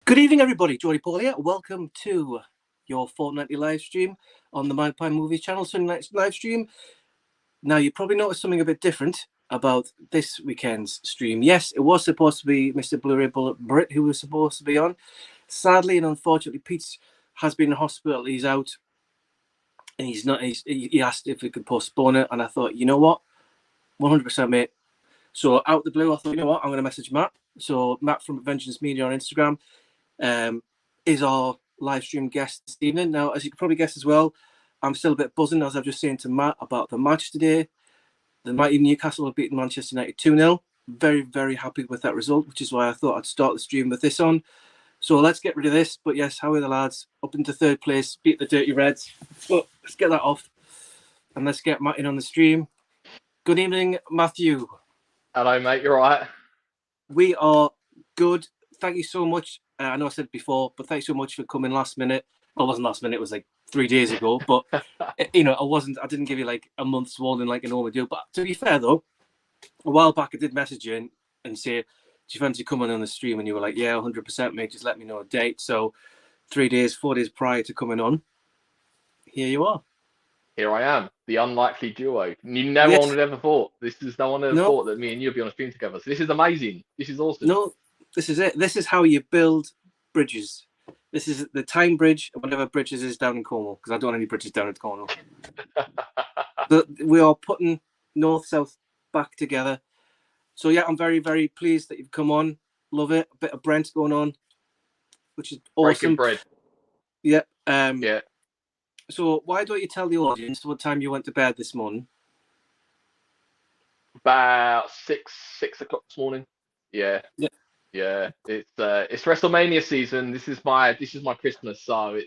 Good evening, everybody. Jordy Paul here. Welcome to your fortnightly live stream on the Magpie Movies channel, Sunday night live stream. Now, you probably noticed something a bit different about this weekend's stream. Yes, it was supposed to be Mr. Blu-ray Bullet Brit who was supposed to be on. Sadly and unfortunately, Pete has been in hospital. He's out, and he's not. He asked if we could postpone it, and I thought, you know what, 100%, mate. So out the blue, I thought, you know what, I'm going to message Matt. So Matt from Vengeance Media on Instagram is our live stream guest this evening. Now, as you can probably guess as well, I'm still a bit buzzing, as I've just saying to Matt about the match today. The mighty Newcastle have beaten Manchester United 2-0. Very, very happy with that result, which is why I thought I'd start the stream with this on. So let's get rid of this. But yes, how are the lads? Up into third place, beat the Dirty Reds. But let's get that off. And let's get Matt in on the stream. Good evening, Matthew. Hello, mate. You're right. We are good. Thank you so much. I know I said it before, but thanks so much for coming last minute. Well, it wasn't last minute. It was like 3 days ago. But, I didn't give you like a month's warning like I normally do. But to be fair, though, a while back I did message you and say, do you fancy coming on the stream? And you were like, yeah, 100%, mate. Just let me know a date. So 4 days prior to coming on, here you are. Here I am, the unlikely duo. No one would ever thought. No one ever thought that me and you would be on a stream together. So this is amazing. This is awesome. No, this is it. This is how you build bridges. This is the Tyne Bridge, whatever bridges is down in Cornwall, because I don't have any bridges down in Cornwall. But we are putting north south back together. So yeah, I'm very, very pleased that you've come on. Love it. A bit of Brent going on, which is awesome. Breaking bread. Yeah. Yeah. So why don't you tell the audience what time you went to bed this morning? About 6 o'clock this morning. Yeah. Yeah. Yeah. It's WrestleMania season. This is my Christmas. So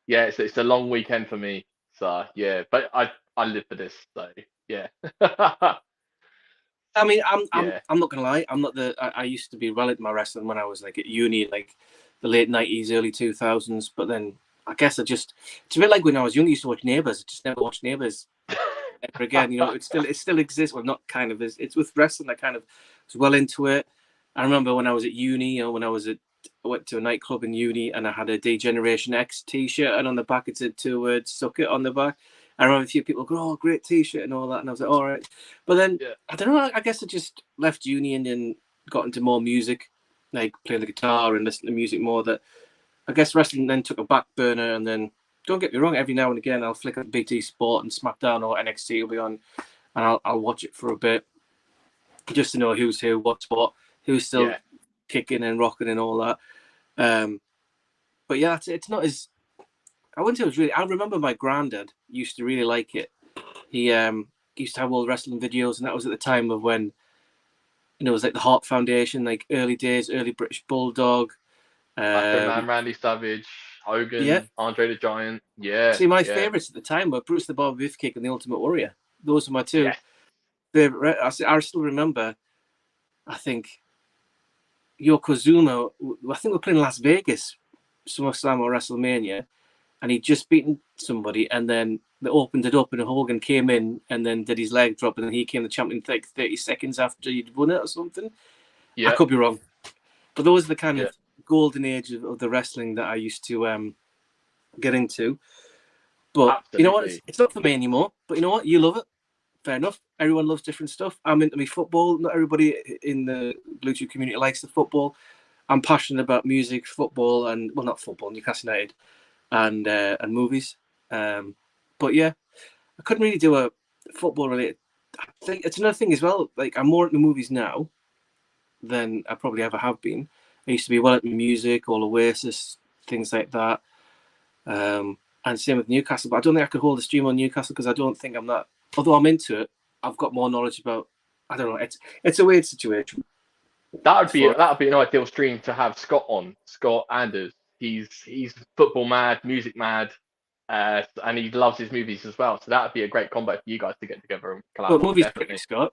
it's a long weekend for me. So yeah, but I live for this. So yeah. I mean, I'm not gonna lie. I used to be well into my wrestling when I was like at uni, like the late '90s, early 2000s. But then I guess it's a bit like when I was young. I used to watch Neighbours. I just never watched Neighbours ever again. You know, it still exists. Well, not kind of. It's with wrestling. I kind of was well into it. I remember when I was at uni, I went to a nightclub in uni, and I had a D-Generation X T-shirt, and on the back it said 2 words "suck it" on the back. I remember a few people go, "Oh, great T-shirt" and all that, and I was like, "All right," but then I don't know. I guess I just left uni and then got into more music, like playing the guitar and listening to music more. That I guess wrestling then took a back burner, and then don't get me wrong, every now and again I'll flick up BT Sport and SmackDown or NXT will be on, and I'll watch it for a bit, just to know who's who, what's what, who's still kicking and rocking and all that. But yeah, it's not as I wouldn't say it was really. I remember my granddad used to really like it. He used to have all the wrestling videos, and that was at the time of when, it was like the Hart Foundation, like early days, early British Bulldog. Man, Randy Savage, Hogan, Andre the Giant. Yeah. See, my favourites at the time were Bruce the Barber Beefcake and the Ultimate Warrior. Those were my two favourite. I still remember, I think, Yokozuna, I think we're playing Las Vegas, SummerSlam or WrestleMania, and he'd just beaten somebody, and then they opened it up, and Hogan came in and then did his leg drop, and then he came the champion like 30 seconds after he'd won it or something. I could be wrong. But those are the kind of golden age of the wrestling that I used to get into. But you know what? It's not for me anymore. But you know what? You love it. Fair enough. Everyone loves different stuff. I'm into me football. Not everybody in the Bluetooth community likes the football. I'm passionate about music, football, and well, not football, Newcastle United, and movies. But yeah, I couldn't really do a football related. I think it's another thing as well. Like, I'm more into movies now than I probably ever have been. I used to be well into music, all Oasis, things like that. And same with Newcastle. But I don't think I could hold a stream on Newcastle because I don't think I'm that. Although I'm into it, I've got more knowledge about. I don't know. It's a weird situation. That would be an ideal stream to have Scott on. Scott Anders. He's football mad, music mad, and he loves his movies as well. So that would be a great combo for you guys to get together and collaborate. But movies, pretty Scott.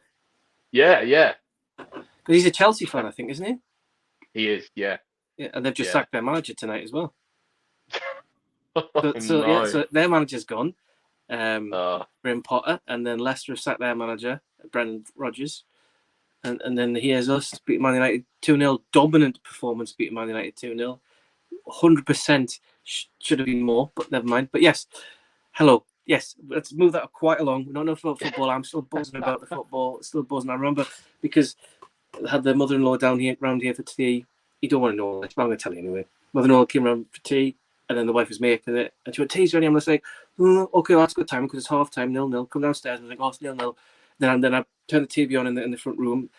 Yeah, yeah. Because he's a Chelsea fan, I think, isn't he? He is, yeah. Yeah, and they've just sacked their manager tonight as well. So their manager's gone. Graham Potter, and then Leicester have sacked their manager, Brendan Rodgers. and then here's us beating Man United 2-0. Dominant performance, beating Man United 2-0. 100% should have been more, but never mind. But yes, hello. Yes, let's move that quite along. We don't know about football. I'm still buzzing about the football. Still buzzing. I remember because I had the mother-in-law round here for tea. You don't want to know this, but I'm going to tell you anyway. Mother-in-law came around for tea, and then the wife was making it, and she went, "Tea's ready." I'm just like, "Okay, well, that's good time because it's half time, 0-0. Come downstairs." I was like, "Oh, it's 0-0." Then I turned the TV on in the front room,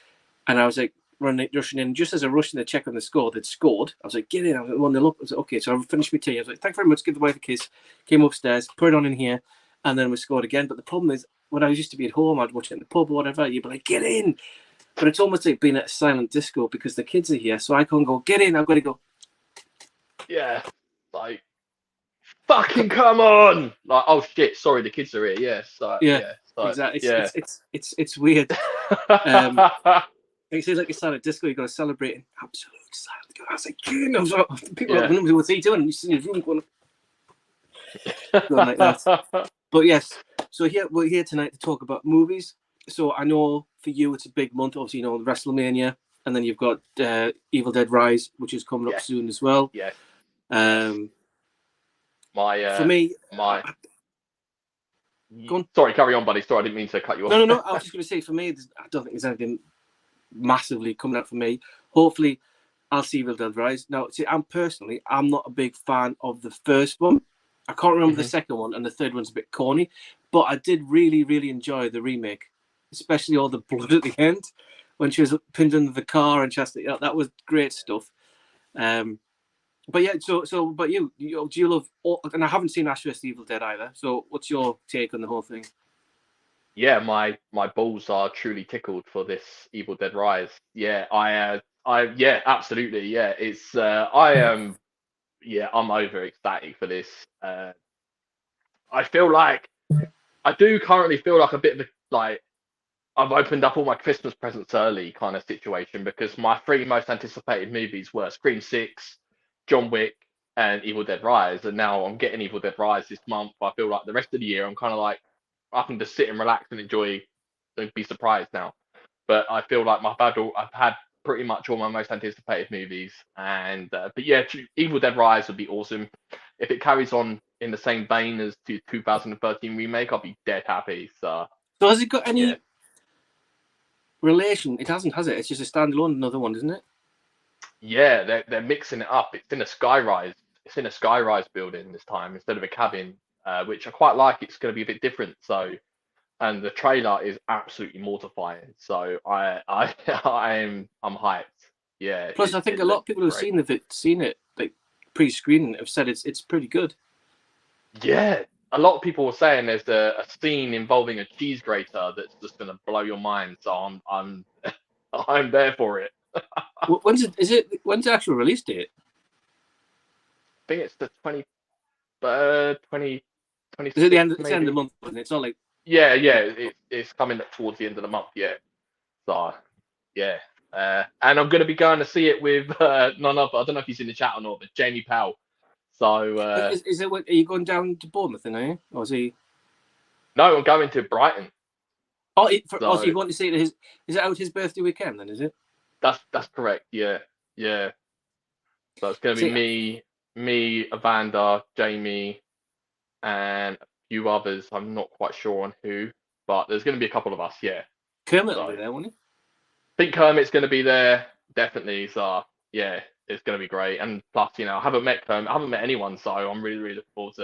and I was like, rushing in. Just as I rushed in to check on the score, they'd scored. I was like, "Get in!" I was like, 1-0 up. I was like, "Okay," so I finished my tea. I was like, "Thank you very much." Give the wife a kiss. Came upstairs, put it on in here, and then we scored again. But the problem is, when I used to be at home, I'd watch it in the pub or whatever. You'd be like, "Get in!" But it's almost like being at a silent disco because the kids are here, so I can't go, "Get in!" I've got to go. Yeah, like fucking come on! Like, oh shit, sorry, the kids are here. Yeah, so Yeah, so exactly. yeah. It's weird. It seems like a silent disco. You got to celebrate in absolute silence. I was like, "Get!" I was like, people Yeah. are like, "What's he doing?" You see his room going like that. But yes, so we're here tonight to talk about movies. So I know for you it's a big month. Obviously, you know WrestleMania, and then you've got Evil Dead Rise, which is coming up soon as well. Yeah. For me, go on. Sorry, carry on, buddy. Sorry, I didn't mean to cut you off. No. I was just going to say, for me, I don't think there's anything massively coming out for me. Hopefully, I'll see Evil Dead Rise. Now, see, I'm not a big fan of the first one. I can't remember the second one, and the third one's a bit corny. But I did really, really enjoy the remake, especially all the blood at the end when she was pinned under the car and that was great stuff. But yeah, but do you love? And I haven't seen Ash vs Evil Dead either. So, what's your take on the whole thing? Yeah, my balls are truly tickled for this Evil Dead Rise. Yeah, yeah, absolutely. Yeah, it's I am. Yeah, I'm over ecstatic for this. I feel like I do currently feel like a bit of a like I've opened up all my Christmas presents early kind of situation because my three most anticipated movies were Scream 6, John Wick, and Evil Dead Rise, and now I'm getting Evil Dead Rise this month. I feel like the rest of the year I'm kind of like I can just sit and relax and enjoy and be surprised now. But I feel like I've had pretty much all my most anticipated movies, and but yeah, Evil Dead Rise would be awesome if it carries on in the same vein as the 2013 remake. I'll be dead happy. So has it got any relation? It hasn't, has it? It's just a standalone, another one, isn't it? Yeah, they're mixing it up. It's in a skyrise. It's in a skyrise building this time instead of a cabin, which I quite like. It's going to be a bit different. So, and the trailer is absolutely mortifying. So I'm hyped. Yeah. Plus, I think a lot of people who've seen it like pre-screening have said it's pretty good. Yeah, a lot of people were saying there's a scene involving a cheese grater that's just going to blow your mind. So I'm I'm there for it. When's the actual release date? I think it's the 20. Is it the end? It's the end of the month, isn't it? It's not like yeah. It's coming up towards the end of the month. Yeah. So yeah. And I'm going to be going to see it with none other. I don't know if he's in the chat or not, but Jamie Powell. So is it? Are you going down to Bournemouth then? Are you? Or is he? No, I'm going to Brighton. Oh, so you're going to see it? Is it out his birthday weekend? Then is it? That's correct. Yeah. So it's going to be me, Evander, Jamie, and a few others. I'm not quite sure on who, but there's going to be a couple of us. Yeah. Kermit will be there, won't he? I think Kermit's going to be there definitely. So yeah, it's going to be great. And plus, I haven't met Kermit. I haven't met anyone, so I'm really, really looking forward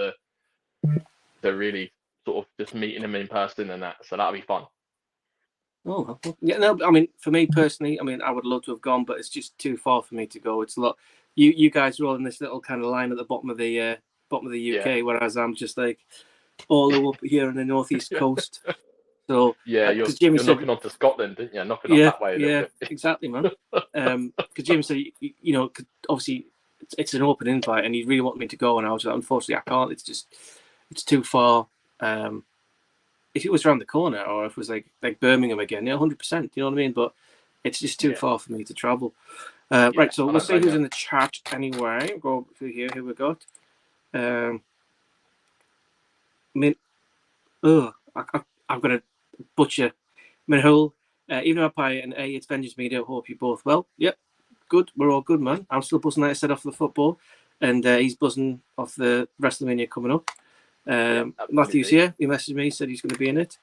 to really sort of just meeting him in person and that. So that'll be fun. Oh yeah, no. I mean, for me personally, I would love to have gone, but it's just too far for me to go. It's a lot. You guys are all in this little kind of line at the bottom of the UK, whereas I'm just like all the way up here on the northeast coast. So yeah, you're knocking onto Scotland, didn't you? Knocking off that way a little bit. Exactly, man. Because Jim said, obviously it's an open invite, and he really wanted me to go, and I was like, unfortunately, I can't. It's too far. If it was around the corner, or if it was like Birmingham again, 100%. You know what I mean? But it's just too far for me to travel. Right, so we'll see who's in the chat anyway. Go through here. Who we got? I'm gonna butcher Minhul Even Magpie and it's Vengeance Media. Hope you both well. Yep, good. We're all good, man. I'm still buzzing, like I said, off the football, and he's buzzing off the WrestleMania coming up. Matthew's here. He messaged me, said he's going to be in it.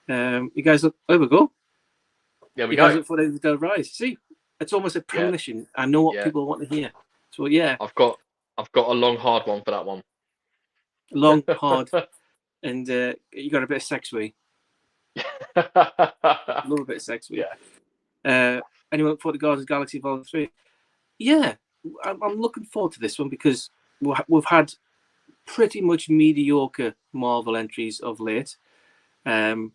You guys look. There we go. There we you go. guys look for the go rise. See, it's almost a premonition. Yeah. I know what people want to hear. So yeah, I've got a long, hard one for that one. Long, hard, and you got a bit of sex with. Love a bit of sex with. Yeah. Anyone look forward to Guardians of the Galaxy Vol 3? Yeah, I'm looking forward to this one because we've had pretty much mediocre Marvel entries of late. Now,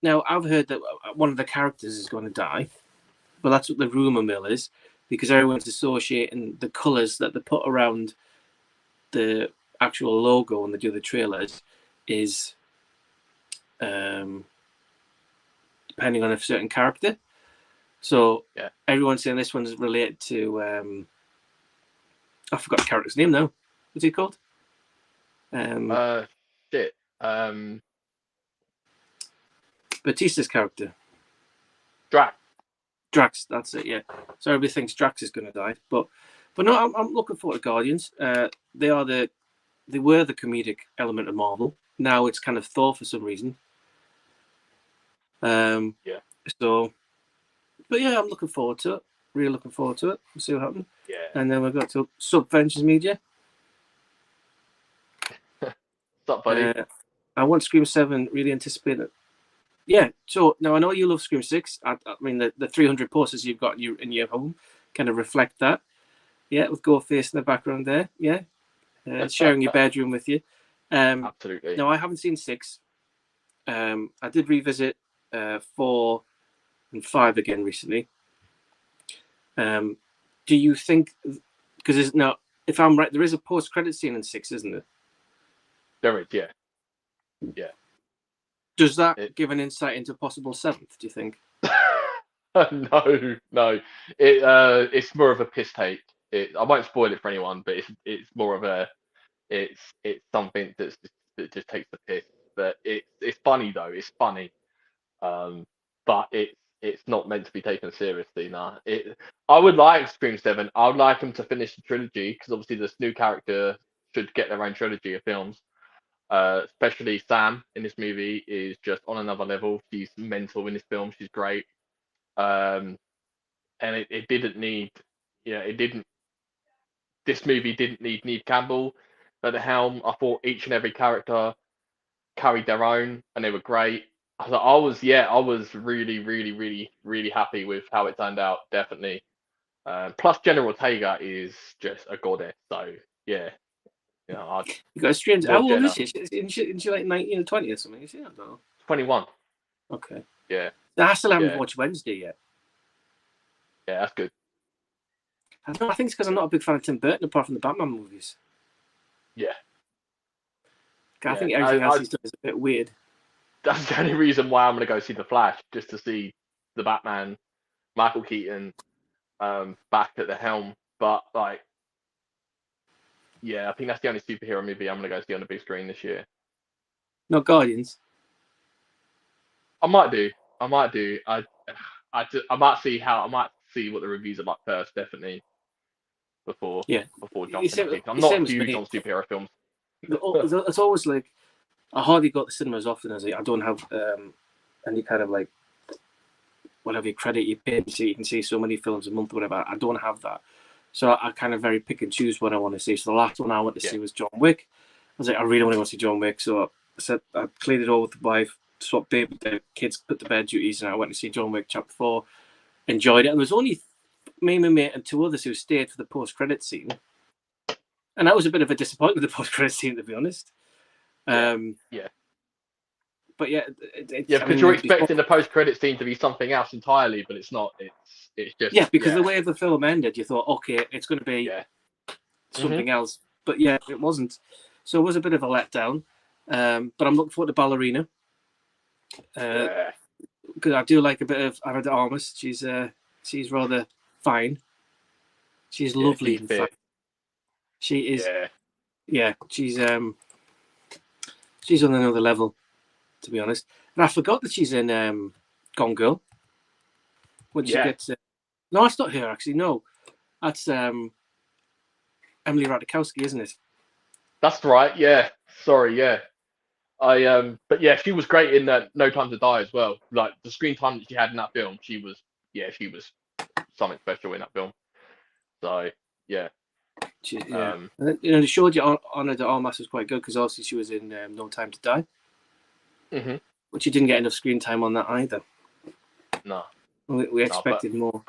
I've heard that one of the characters is going to die, but that's what the rumor mill is, because everyone's associating the colors that they put around the actual logo when they do the trailers is depending on a certain character. So everyone's saying this one's related to I forgot the character's name now. What's he called? Batista's character. Drax, that's it, yeah. So everybody thinks Drax is going to die, but no, I'm looking forward to Guardians. They were the comedic element of Marvel. Now it's kind of Thor for some reason. So, but yeah, I'm looking forward to it. Really looking forward to it. We'll see what happens. Yeah. And then we've got to Vengeance Media. What's up, buddy? I want Scream 7. Really anticipate it. Yeah. So now I know you love Scream 6. I mean, the 300 posters you've got in your home kind of reflect that. Yeah, with Ghostface in the background there. Yeah. Sharing your bedroom with you. Absolutely. No, I haven't seen 6. I did revisit 4 and 5 again recently. Do you think, because now, if I'm right, there is a post-credit scene in 6, isn't there? There is, yeah. Yeah. Does that give an insight into possible 7th, do you think? No. It's more of a piss take. I won't spoil it for anyone, but it's more of a it's something that just takes the piss. But it's funny though. It's funny, but it's not meant to be taken seriously. Nah. I would like Scream 7. I would like them to finish the trilogy because obviously this new character should get their own trilogy of films. Especially Sam in this movie is just on another level. She's mental in this film. She's great. And it didn't need, this movie didn't need Neve Campbell at the helm. I thought each and every character carried their own and they were great. I was really, really, really, really happy with how it turned out, definitely. Plus General Ortega is just a goddess, so yeah. You got a strange. How old is she? Isn't she like 19 or 20 or something? Is she? I don't know. 21. Okay. Yeah. I still haven't watched Wednesday yet. Yeah, that's good. I don't know. I think it's because I'm not a big fan of Tim Burton apart from the Batman movies. Yeah. I think everything else he's done is a bit weird. That's the only reason why I'm going to go see The Flash, just to see the Batman, Michael Keaton, back at the helm. But like, yeah, I think that's the only superhero movie I'm going to go see on the big screen this year. Not Guardians. I might do. I might see what the reviews are like first, definitely. Before jumping in. I'm not huge on superhero films. It's always like I hardly go to the cinema as often as I don't have any kind of like whatever credit you pay so you can see so many films a month or whatever. I don't have that. So I kind of very pick and choose what I want to see. So the last one I went to see was John Wick. I was like, I really want to go see John Wick. So I said I cleared it all with the wife, swapped the kids, put to bed duties, and I went to see John Wick Chapter 4. Enjoyed it. And there was only me, my mate, and 2 others who stayed for the post-credit scene. And that was a bit of a disappointment, the post-credit scene, to be honest. Yeah. But yeah, because you're expecting the post-credit scene to be something else entirely, but it's not. It's just because the way the film ended, you thought, okay, it's going to be something else. But yeah, it wasn't. So it was a bit of a letdown. But I'm looking forward to Ballerina. Because I do like a bit of Ana de Armas. She's rather fine. She's lovely and fine. She is. Yeah, she's on another level, to be honest. And I forgot that she's in Gone Girl. When she gets no, that's not her actually. No, that's Emily Ratajkowski, isn't it? That's right. Yeah. Sorry. Yeah. But yeah, she was great in No Time to Die as well. Like the screen time that she had in that film, she was something special in that film. So yeah. And then, they showed you Honor de Armas was quite good because obviously she was in No Time to Die. Mm-hmm. But she didn't get enough screen time on that either. No. We expected more.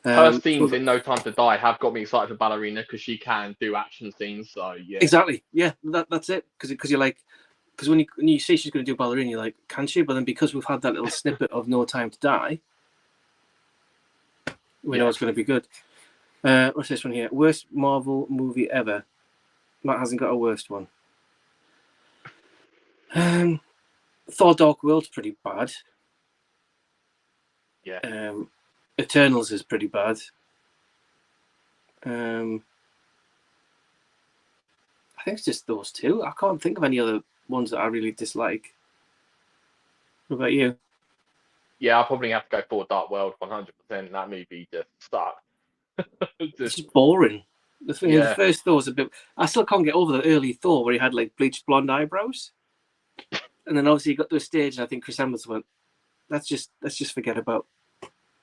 Her scenes in No Time to Die have got me excited for Ballerina because she can do action scenes. So yeah. Exactly. Yeah, that's it. Because you're like, because when you say she's going to do Ballerina, you're like, can she? But then because we've had that little snippet of No Time to Die, we know it's going to be good. What's this one here? Worst Marvel movie ever. Matt hasn't got a worst one. Thor: Dark World's pretty bad. Yeah. Eternals is pretty bad. I think it's just those two. I can't think of any other ones that I really dislike. What about you? Yeah, I'll probably have to go for Dark World 100%. That movie just sucked. It's just boring. The thing, the first Thor's a bit. I still can't get over the early Thor where he had like bleached blonde eyebrows, and then obviously he got to a stage, and I think Chris Hemsworth went, let's just forget about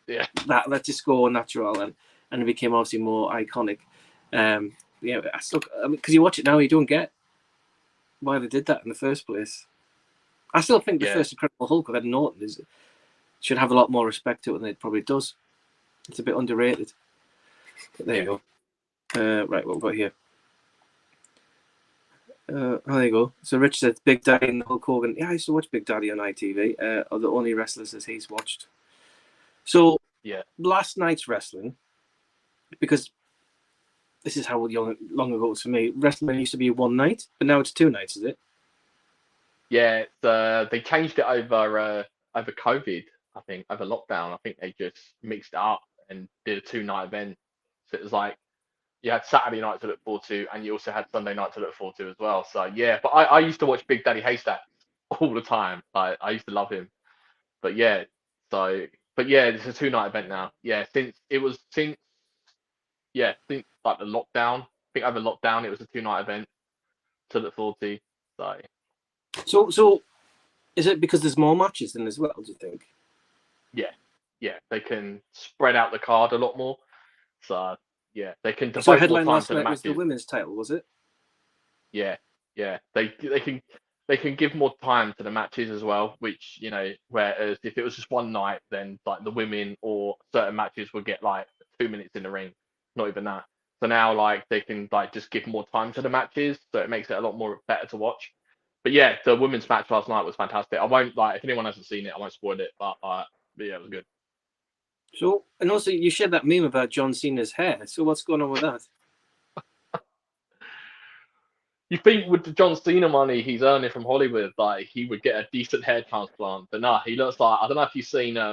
that. Let's just go natural, and it became obviously more iconic. I still, because you watch it now, you don't get why they did that in the first place. I still think the first Incredible Hulk with Ed Norton should have a lot more respect to it than it probably does. It's a bit underrated. But there you go. Right, what we've got here. There you go. So Rich said Big Daddy and Hulk Hogan. Yeah, I used to watch Big Daddy on ITV. Are the only wrestlers that he's watched. So last night's wrestling, because this is how long ago it was for me. Wrestling used to be one night, but now it's 2 nights, is it? Yeah, they changed it over COVID. I think over lockdown. I think they just mixed it up and did a 2-night event. So it was like you had Saturday night to look forward to, and you also had Sunday night to look forward to as well. So yeah, but I used to watch Big Daddy Haystack all the time. I used to love him. But yeah, it's a 2-night event now. Yeah, since like the lockdown. I think over lockdown it was a 2-night event to look forward to. So is it because there's more matches than as well, do you think? Yeah, they can spread out the card a lot more. So yeah, they can devote so headline more time last to the night matches. was the women's title, was it? Yeah. They can give more time to the matches as well, which whereas if it was just one night, then like the women or certain matches would get like 2 minutes in the ring, not even that. So now like they can like just give more time to the matches, so it makes it a lot more better to watch. But yeah, the women's match last night was fantastic. I won't if anyone hasn't seen it, I won't spoil it, but yeah, it was good. So, and also you shared that meme about John Cena's hair. So what's going on with that? You think with the John Cena money he's earning from Hollywood, like he would get a decent hair transplant, but nah, he looks like I don't know if you've seen I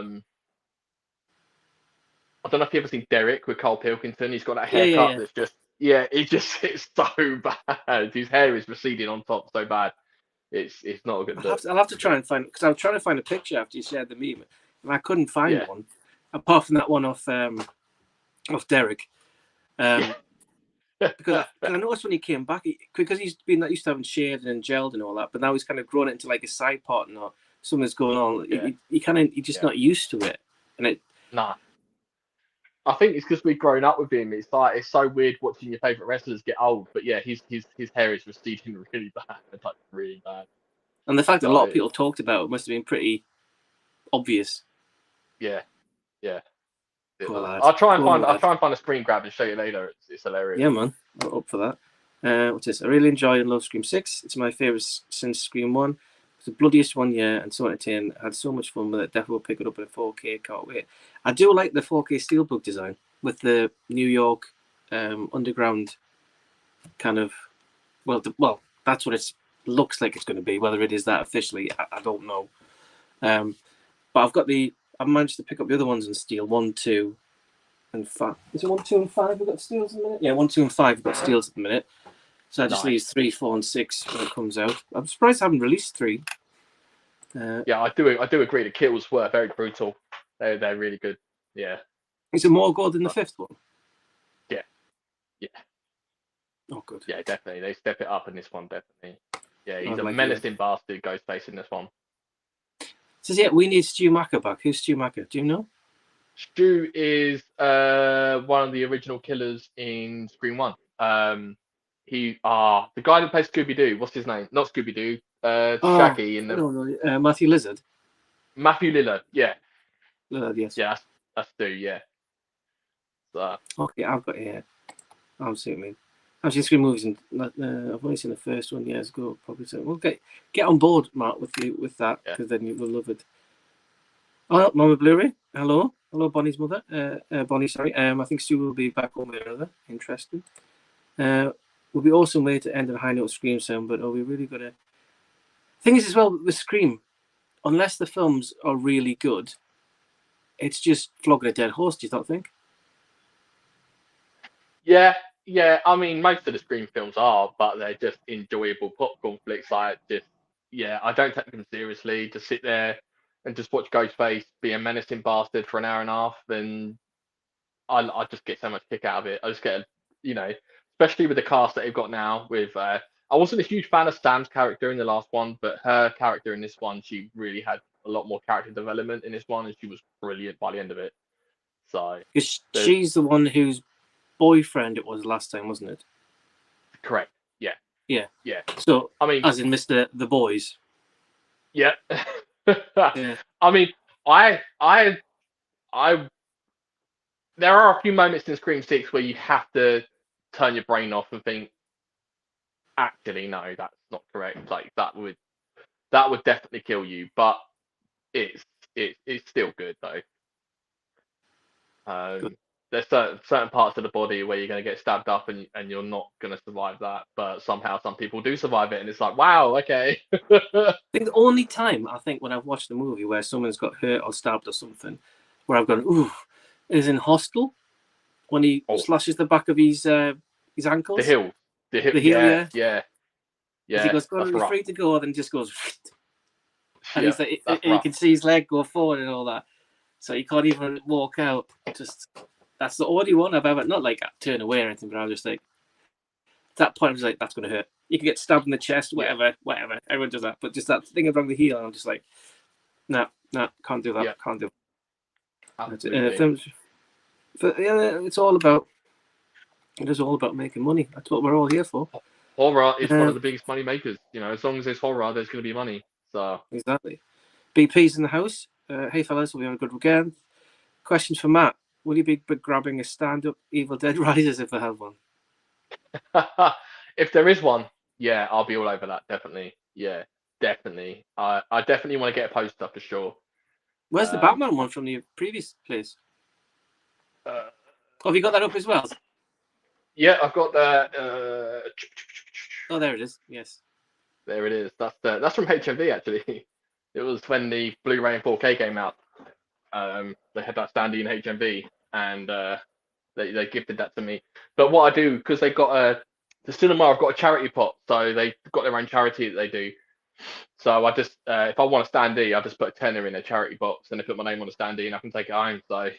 don't know if you've ever seen Derek with Carl Pilkington. He's got that haircut that's just it's so bad. His hair is receding on top so bad. It's not a good look. I'll have to try and find, because I was trying to find a picture after you shared the meme, and I couldn't find one apart from that one off Derek. Because I noticed when he came back, because he's been that used to having shaved and gelled and all that, but now he's kind of grown it into like a side part and something that's going on. He's just not used to it, and it. Nah. I think it's because we've grown up with him. It's like it's so weird watching your favorite wrestlers get old. But yeah, his hair is receding really bad. It's like really bad. And the fact that a lot of people talked about it must have been pretty obvious. Yeah. I'll try and find a screen grab and show you later. It's hilarious. Yeah, man, I'm up for that. What's this? I really enjoy and love Scream 6. It's my favourite since Scream 1. It's the bloodiest one, and so entertaining. I had so much fun with it. Definitely will pick it up in 4K. Can't wait. I do like the 4K steelbook design with the New York underground kind of. Well, that's what it looks like it's going to be. Whether it is that officially, I don't know. But I've managed to pick up the other ones in steel. 1, 2, and 5. Is it 1, 2, and 5? We've got steels in a minute. Yeah, 1, 2, and 5. We've got steels at the minute. So that just leaves 3, 4, and 6 when it comes out. I'm surprised I haven't released 3. Yeah, I do agree. The kills were very brutal. They're really good. Yeah. Is it more gore than the fifth one? Yeah. Yeah. Oh, good. Yeah, definitely. They step it up in this one, definitely. Yeah, he's I'd a like it. menacing bastard, Ghostface in this one. Says, yeah, we need Stu Macker back. Who's Stu Macker? Do you know? Stu is one of the original killers in Scream 1. The guy that plays Scooby Doo. What's his name? Not Scooby Doo. Oh, Shaggy in I the don't know. Matthew Lizard. Matthew Lillard. Yeah, Lillard, yes. yeah, that's Stu. Yeah. So, Okay, I've got it here. I'll see what I mean. I've seen Scream movies, and I've only seen the first one years ago, probably. So we'll get on board, Mark, with you with that, because then you will love it. Oh, Mama Blu-ray. Hello, Bonnie's mother. Bonnie, sorry. I think Stu will be back home with another. Interesting. Would be awesome way to end on a high note of Scream sound, but are we really gonna? Thing is, as well with Scream, unless the films are really good, it's just flogging a dead horse. Do you not think? yeah, yeah. I mean, most of the Scream films are, but they're just enjoyable popcorn flicks. I don't take them seriously. Just sit there and just watch Ghostface be a menacing bastard for an hour and a half, and I just get so much kick out of it. I just get, especially with the cast that they've got now. I wasn't a huge fan of Sam's character in the last one, but her character in this one, she really had a lot more character development in this one, and she was brilliant by the end of it. So, Because she's the one whose boyfriend it was last time, wasn't it? correct. Yeah. Yeah. Yeah. So, I mean, as in Mr. The Boys. yeah. Yeah. I mean, I there are a few moments in Scream 6 where you have to turn your brain off and think, actually, no, that's not correct. Like that would definitely kill you, but it's still good though. Good. There's certain parts of the body where you're going to get stabbed up and you're not going to survive that, but somehow some people do survive it, and it's like, wow, okay. I think the only time I think when I've watched a movie where someone's got hurt or stabbed or something, where I've gone, ooh, is in Hostel when he slashes the back of his ankles. The heel, yeah. Yeah. As he goes, That's you're rough. free to go, then just goes, and Yeah, he's like, you can see his leg go forward and all that, so he can't even walk out. Just that's the only one I've ever, not like turn away or anything, but I was just like, at that point I was like, that's gonna hurt. You can get stabbed in the chest, whatever. Everyone does that, but just that thing around the heel, and I'm just like, no, can't do that. Yeah. Can't do Absolutely. it's all about. It is all about making money. That's what we're all here for. Horror is one of the biggest money makers. As long as there's horror, there's going to be money. So exactly. BP's in the house. Hey fellas, we'll be on a good weekend. Questions for Matt. Will you be grabbing a stand-up Evil Dead Rises if they have one? if there is one, yeah, I'll be all over that. Definitely. Yeah, definitely. I definitely want to get a poster for sure. Where's the Batman one from the previous place? Have you got that up as well? Yeah, I've got that. Oh, there it is. Yes. There it is. That's from HMV actually. It was when the Blu-ray and 4K came out. They had that standee in HMV, and they gifted that to me. But what I do, because they got the cinema, I've got a charity pot, so they've got their own charity that they do. So I just, if I want a standee, I just put a tenner in a charity box, and they put my name on the standee, and I can take it home. So,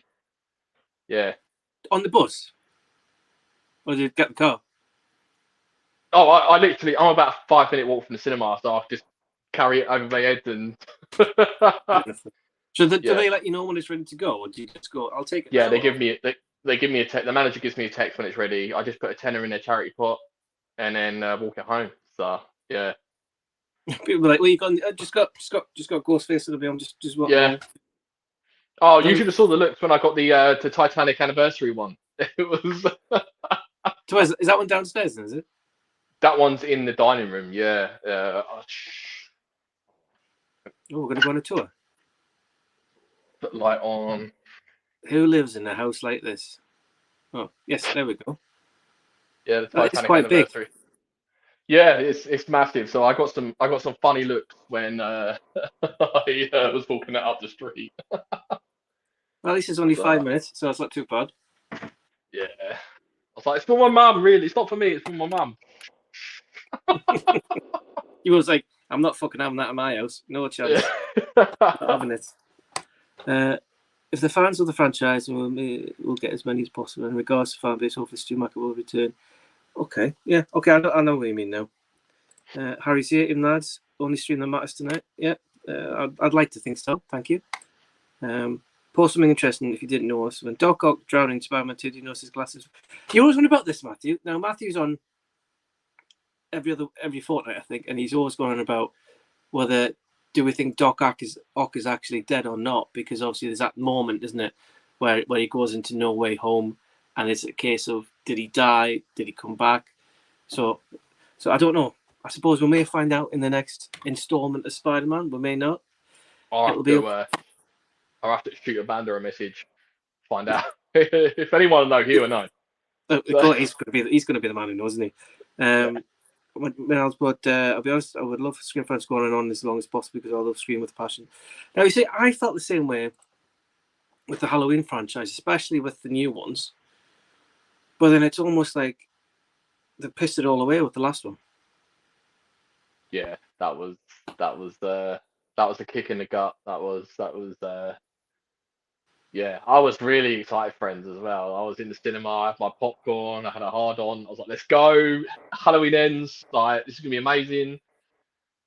yeah. On the bus, or did you get the car? Oh, I'm about a 5-minute walk from the cinema, so I'll just carry it over my head and. So do they let you know when it's ready to go, or do you just go? I'll take it. Yeah, they give me a text. The manager gives me a text when it's ready. I just put a tenner in their charity pot, and then walk it home. So yeah. People are like, well, you got just got Ghostface to be on. Just what? Yeah. Oh, you should have saw the looks when I got the Titanic anniversary one. It was. So is that one downstairs? Then, is it? That one's in the dining room. Yeah. We're gonna go on a tour. Put light on. Who lives in a house like this? Oh, yes, there we go. Yeah, the Titanic it's quite anniversary. Big. Yeah, it's massive. So I got some funny looks when I was walking it up the street. Well, at least it's only 5 minutes, so it's not too bad. Yeah. I was like, it's for my mum, really. It's not for me, it's for my mum. He was like, I'm not fucking having that in my house. No chance. Not having it. If the fans of the franchise, we'll get as many as possible. In regards to fan base, hopefully Stu Macker will return. Okay, yeah, okay, I know what you mean now. Harry's here, even lads. Only stream that matters tonight. Yeah, I'd like to think so. Thank you. Post something interesting if you didn't know us. When Doc Ock drowning Spider-Man 2, do you notice his glasses? You always wonder about this, Matthew. Now, Matthew's on every fortnight, I think, and he's always going on about whether do we think Doc Ock is actually dead or not? Because obviously there's that moment, isn't it, where he goes into No Way Home, and it's a case of did he die? Did he come back? So I don't know. I suppose we may find out in the next installment of Spider-Man. We may not. I'll have to shoot Amanda a message, find out if anyone will know. He will know. He's going to be the man who knows, isn't he? But I'll be honest, I would love Screen Fans going on as long as possible because I love Screen with passion. Now, you see, I felt the same way with the Halloween franchise, especially with the new ones. But then it's almost like they pissed it all away with the last one. Yeah, that was a kick in the gut. That was yeah, I was really excited, friends, as well. I was in the cinema, I had my popcorn, I had a hard on. I was like, let's go. Halloween ends. Like, this is gonna be amazing.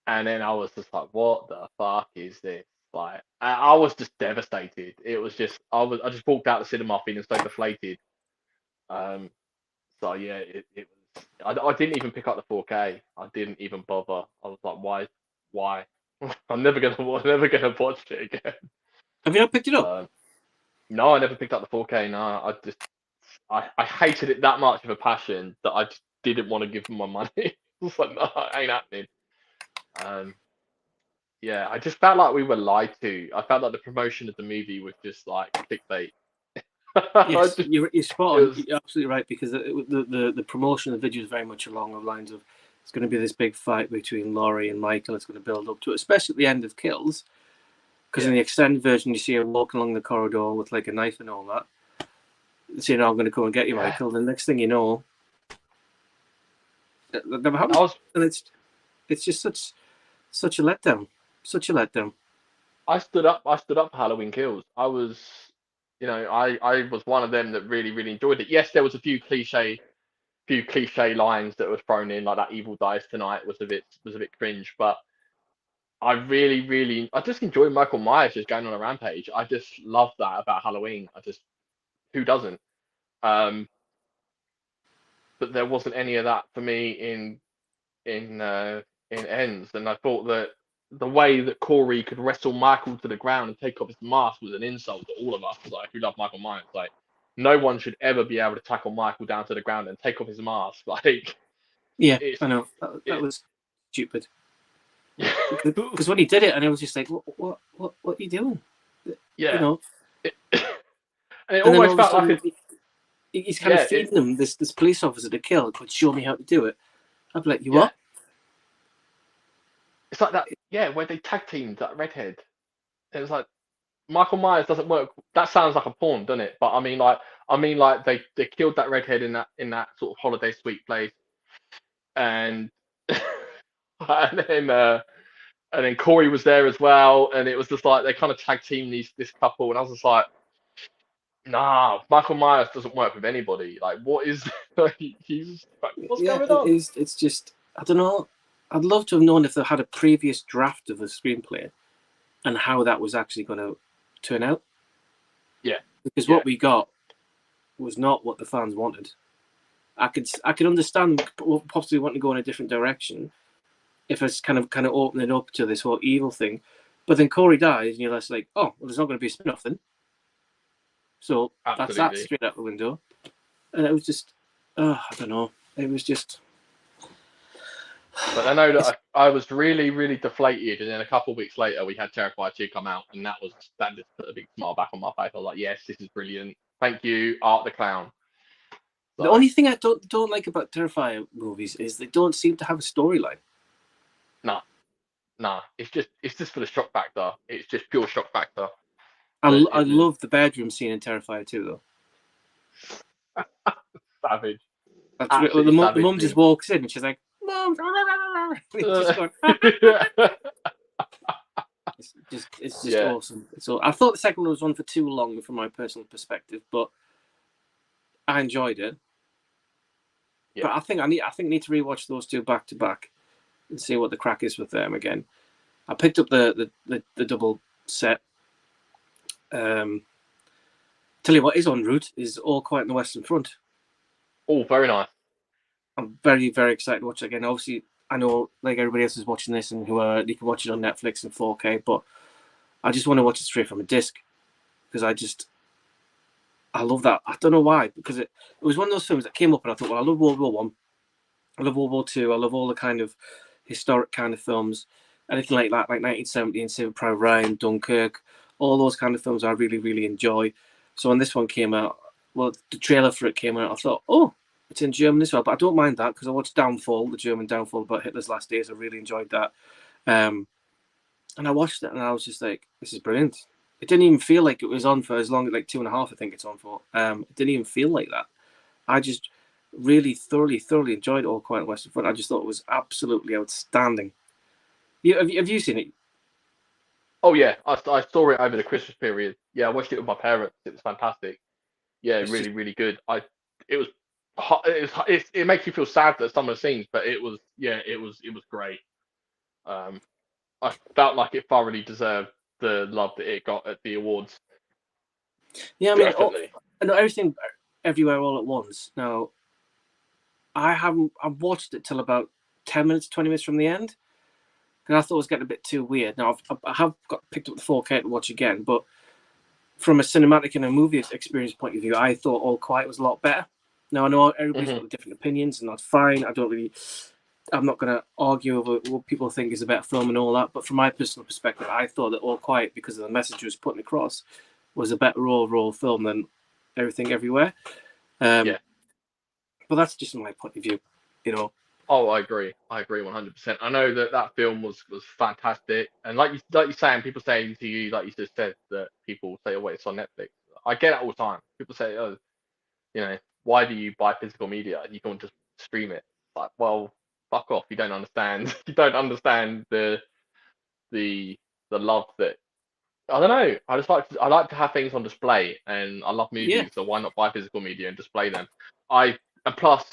And then I was just like, what the fuck is this? Like, I was just devastated. It was just, I just walked out the cinema feeling so deflated. So yeah, it was. I didn't even pick up the 4K. I didn't even bother. I was like, why? I'm never gonna watch it again. Have you not picked it up? No, I never picked up the 4K. No, I hated it that much of a passion that I just didn't want to give them my money. I was like, no, it ain't happening. Yeah, I just felt like we were lied to. I felt like the promotion of the movie was just like clickbait. Yes, you're spot on. You're absolutely right, because the promotion of the video is very much along the lines of it's going to be this big fight between Laurie and Michael. It's going to build up to it, especially at the end of Kills, because in the extended version you see him walking along the corridor with like a knife and all that, saying, "I'm going to come and get you, Michael." The next thing you know, that never happened, and it's just such a letdown. Such a letdown. I stood up for Halloween Kills. I was, I was one of them that really, really enjoyed it. Yes, there was a few cliche lines that was thrown in, like that "Evil dies tonight" was a bit cringe, but I really, I just enjoyed Michael Myers just going on a rampage. I just love that about Halloween. Who doesn't? But there wasn't any of that for me in Ends, and I thought that the way that Corey could wrestle Michael to the ground and take off his mask was an insult to all of us, like, who love Michael Myers. Like, no one should ever be able to tackle Michael down to the ground and take off his mask. Like, yeah, I know that was stupid. Because when he did it, and I was just like, what are you doing? Yeah, and it and almost felt like he's kind of feeding them this police officer to kill. Could show me how to do it. I'd be like, you what? It's like that, where they tag teamed that redhead. It was like, Michael Myers doesn't work. That sounds like a porn, doesn't it? But I mean, like they killed that redhead in that sort of holiday suite place, and and then Corey was there as well, and it was just like they kind of tag teamed this couple, and I was just like, nah, Michael Myers doesn't work with anybody. Like, what is what's going on? It's just, I don't know. I'd love to have known if they had a previous draft of the screenplay and how that was actually going to turn out. Yeah, because what we got was not what the fans wanted. I could understand possibly wanting to go in a different direction if it's kind of opening up to this whole evil thing, but then Corey dies and you're just like, oh, well, there's not going to be a spin-off then. So that's that straight out the window. And it was just, I don't know. It was just. But I know that I was really, really deflated, and then a couple of weeks later we had Terrifier 2 come out, and that just put a big smile back on my face. I was like, yes, this is brilliant. Thank you, Art the Clown. So, the only thing I don't like about Terrifier movies is they don't seem to have a storyline. Nah. It's just for the shock factor. It's just pure shock factor. I love the bedroom scene in Terrifier 2, though. Savage. The mum just walks in and she's like, "Mom," It's just going. It's just awesome. I thought the second one was one for too long from my personal perspective, but I enjoyed it. Yeah. But I think I need to rewatch those two back to back and see what the crack is with them again. I picked up the double set. Tell you what is en route is All Quiet on the Western Front. Oh, very nice. I'm very, very excited to watch it again. Obviously, I know like everybody else is watching this and you can watch it on Netflix in 4K, but I just want to watch it straight from a disc because I love that. I don't know why, because it was one of those films that came up and I thought, well, I love World War One, I love World War Two, I love all the kind of historic kind of films, anything like that, like 1970 and Saving Private Ryan, Dunkirk, all those kind of films I really, really enjoy. So when this one came out, well, the trailer for it came out, I thought, oh, it's in German as well, but I don't mind that because I watched Downfall, the German Downfall about Hitler's last days. I really enjoyed that. And I watched it and I was just like, this is brilliant. It didn't even feel like it was on for as long as like 2.5, I think it's on for. It didn't even feel like that. I just really thoroughly enjoyed All Quiet on the Western Front. I just thought it was absolutely outstanding. Have you seen it? Oh yeah, I saw it over the Christmas period. Yeah, I watched it with my parents. It was fantastic. Yeah, really good. It makes you feel sad that some of the scenes, but it was great. I felt like it thoroughly deserved the love that it got at the awards. Yeah, I mean, I know Everything Everywhere All at Once. Now, I've watched it till about 10 minutes, 20 minutes from the end, and I thought it was getting a bit too weird. Now, I have picked up the 4K to watch again, but from a cinematic and a movie experience point of view, I thought All Quiet was a lot better. Now, I know everybody's got different opinions, and that's fine. I'm not going to argue over what people think is a better film and all that, but from my personal perspective, I thought that All Quiet, because of the message it was putting across, was a better overall film than Everything Everywhere. But that's just my point of view, you know. Oh, I agree 100%. I know that film was fantastic, and like you're saying, people saying to you, like you just said, that people say, oh wait, it's on Netflix. I get it all the time. People say, oh, why do you buy physical media? You can't just stream it. Like, well, fuck off. You don't understand. You don't understand the love that. I don't know. I like to have things on display, and I love movies. So why not buy physical media and display them? And plus,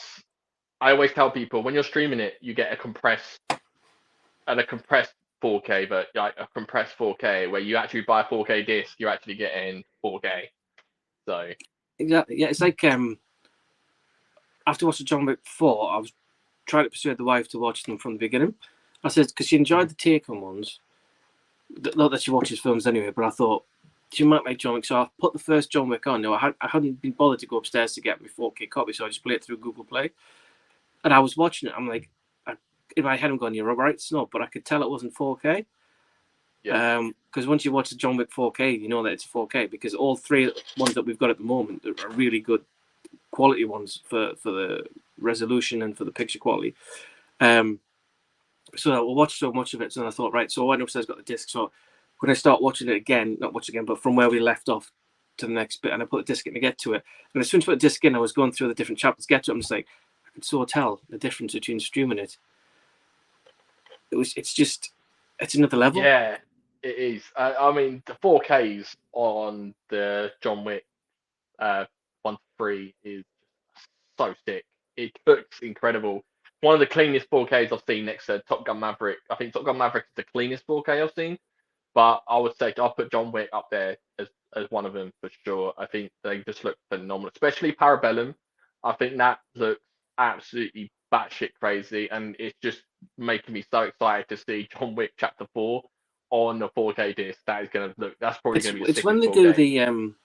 I always tell people when you're streaming it, you get a compressed 4K, but like a compressed 4K where you actually buy a 4K disc, you're actually getting 4K. So exactly, yeah, it's like after watching John Wick 4, I was trying to persuade the wife to watch them from the beginning. I said because she enjoyed the Taken ones. Not that she watches films anyway, but I thought she might like John Wick, so I put the first John Wick on. No, I hadn't been bothered to go upstairs to get my 4K copy, so I just played it through Google Play. And I was watching it. I'm like, in my head, I'm going, "You're right, it's not," but I could tell it wasn't 4K. Yeah. Because once you watch the John Wick 4K, you know that it's 4K because all three ones that we've got at the moment are really good quality ones for the resolution and for the picture quality. So I watched so much of it, so I thought, right, so I went upstairs, got the disc. So when I start watching it again, not watch again, but from where we left off to the next bit, and I put the disc in to get to it. And as soon as I put the disc in, I was going through the different chapters, get to it. I'm just like, I could so tell the difference between streaming it. It's another level. Yeah, it is. I mean, the 4Ks on the John Wick 1-3 is so sick. It looks incredible. One of the cleanest 4Ks I've seen next to Top Gun Maverick. I think Top Gun Maverick is the cleanest 4K I've seen, but I would say I'll put John Wick up there as one of them for sure. I think they just look phenomenal, especially Parabellum. I think that looks absolutely batshit crazy, and it's just making me so excited to see John Wick Chapter 4 on the 4K disc. That's probably going to be. It's when they 4K. Do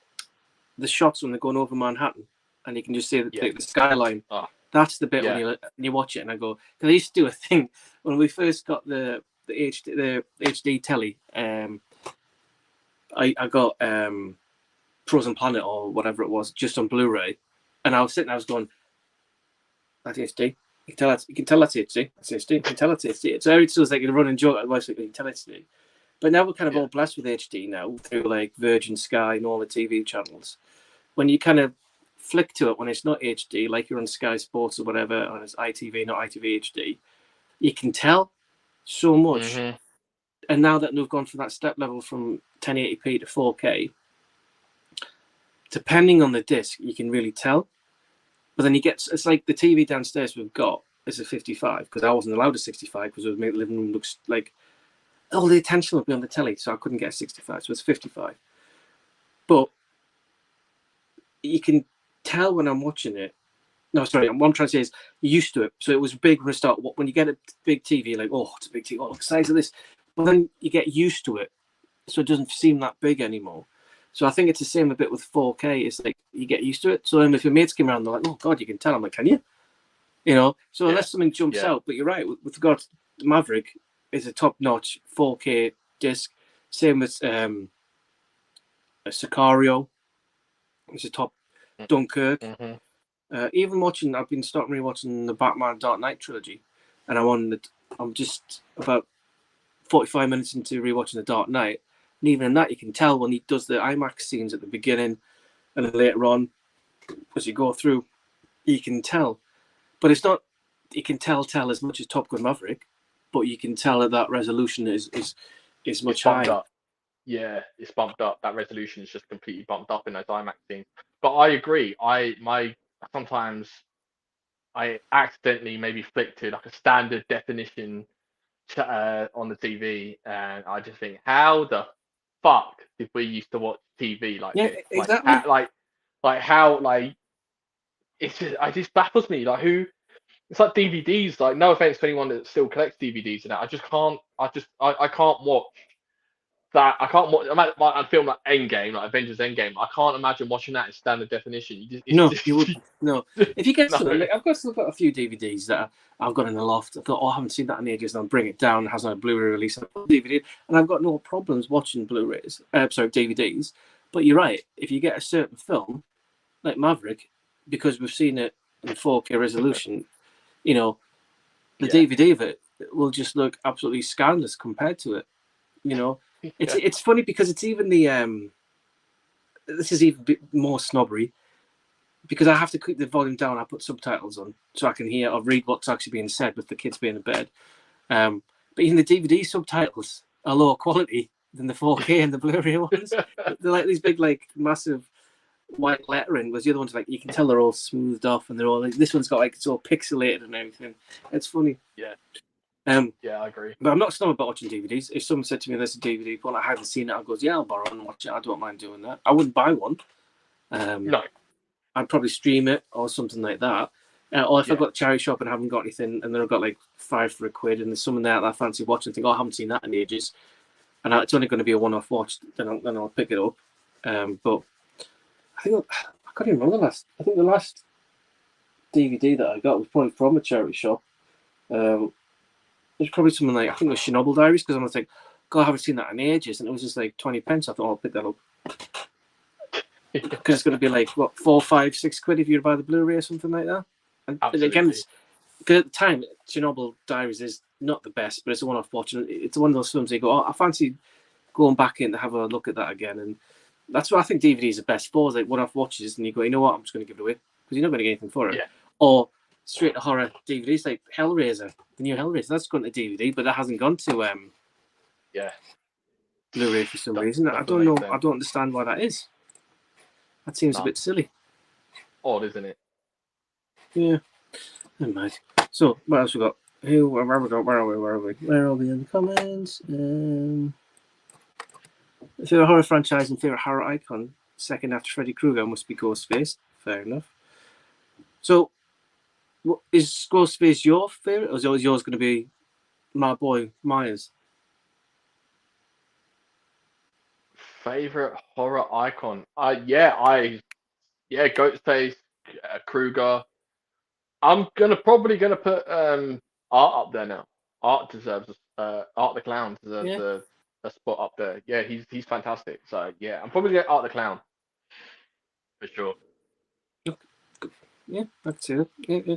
the shots when they're going over Manhattan, and you can just see the skyline. Oh. That's the bit when you watch it, and I go. Because I used to do a thing when we first got the HD telly. I got Frozen Planet or whatever it was just on Blu-ray, and I was sitting. I was going, "That's HD. You can tell that's HD. That's HD. You can tell it's HD." So it was like a running joke. Otherwise, you can tell it's HD. But now we're kind of all blessed with HD now through like Virgin Sky and all the TV channels. When you kind of flick to it when it's not HD, like you're on Sky Sports or whatever, and it's ITV, not ITV HD, you can tell so much. Mm-hmm. And now that we've gone from that step level from 1080p to 4K, depending on the disc, you can really tell. But then it's like the TV downstairs we've got is a 55 because I wasn't allowed a 65 because it would make the living room look like all the attention would be on the telly, so I couldn't get a 65, so it's 55. But you can tell when I'm watching it. No, sorry, what I'm trying to say is you're used to it. So it was big when I start. When you get a big TV, you're like, oh, it's a big TV. Oh, look the size of this. But then you get used to it, so it doesn't seem that big anymore. So I think it's the same a bit with 4K. It's like you get used to it. So if your mates come around, they're like, oh, God, you can tell. I'm like, can you? You know, so unless something jumps out. But you're right. With regard to Maverick, is a top-notch 4K disc. Same with a Sicario. It's a top Dunkirk. Mm-hmm. Even I've been starting rewatching the Batman Dark Knight trilogy, and I'm just about 45 minutes into rewatching the Dark Knight, and even in that you can tell when he does the IMAX scenes at the beginning, and then later on, as you go through, you can tell. But it's not. You can tell as much as Top Gun Maverick, but you can tell that resolution is much higher. Up. Yeah, it's bumped up. That resolution is just completely bumped up in those IMAX scenes. But I agree. Sometimes I accidentally maybe flick to like a standard definition on the TV, and I just think, how the fuck did we used to watch TV like this? Exactly. Like how it just baffles me. Like who? It's like DVDs. Like no offense to anyone that still collects DVDs and that. I just can't. I can't watch that. I can't watch a film like Endgame, like Avengers Endgame. I can't imagine watching that in standard definition. You wouldn't. No. If you get something, No. I've still got a few DVDs that I've got in the loft. I thought, oh, I haven't seen that in ages, and I'll bring it down. It has a Blu-ray release and a DVD, and I've got no problems watching Blu-rays. DVDs. But you're right. If you get a certain film like Maverick, because we've seen it in 4K resolution, you know, the DVD of it will just look absolutely scandalous compared to it. You know, it's funny because it's even the this is even more snobbery because I have to keep the volume down. I put subtitles on so I can hear or read what's actually being said with the kids being in bed. But even the DVD subtitles are lower quality than the 4K and the Blu-ray ones. They're like these big, like massive white lettering. Whereas the other ones, like you can tell they're all smoothed off and they're all like this one's got like it's all pixelated and everything. It's funny. Yeah. I agree. But I'm not snob about watching DVDs. If someone said to me there's a DVD but I haven't seen it, I goes, yeah, I'll borrow it and watch it. I don't mind doing that. I wouldn't buy one. No. I'd probably stream it or something like that. Or if I've got charity shop and I haven't got anything and then I've got like £5 for £1 and there's someone there that I fancy watching and think, oh, I haven't seen that in ages. And it's only going to be a one-off watch, then I'll pick it up. But I can't even remember I think the last DVD that I got was probably from a charity shop. It was probably something like, I think it was Chernobyl Diaries, because I'm like, God, I haven't seen that in ages. And it was just like 20 pence. I thought, I'll pick that up. Because it's going to be like, what, £4, £5, £6 if you buy the Blu-ray or something like that. And again, because at the time, Chernobyl Diaries is not the best, but it's a one-off watch. And it's one of those films you go, oh, I fancy going back in to have a look at that again. And that's what I think DVDs are best for, like one-off watches. And you go, you know what, I'm just going to give it away. Because you're not going to get anything for it. Yeah. Or straight to horror DVDs like Hellraiser, the new Hellraiser. That's gone to DVD, but that hasn't gone to Blu-ray for some reason. I don't know. I don't understand why that is. That seems a bit silly. Odd, isn't it? Yeah. Never mind. So what else we got? Where are we in the comments? Favorite horror franchise and favorite horror icon. Second after Freddy Krueger must be Ghostface. Fair enough. So, is Ghostface your favorite, or is yours going to be my boy Myers? Favorite horror icon? Ghostface, Krueger. I'm probably gonna put Art up there now. Art deserves Art the Clown deserves a spot up there. Yeah, he's fantastic. So yeah, I'm probably gonna Art the Clown for sure. Yeah, I can see that. Yeah.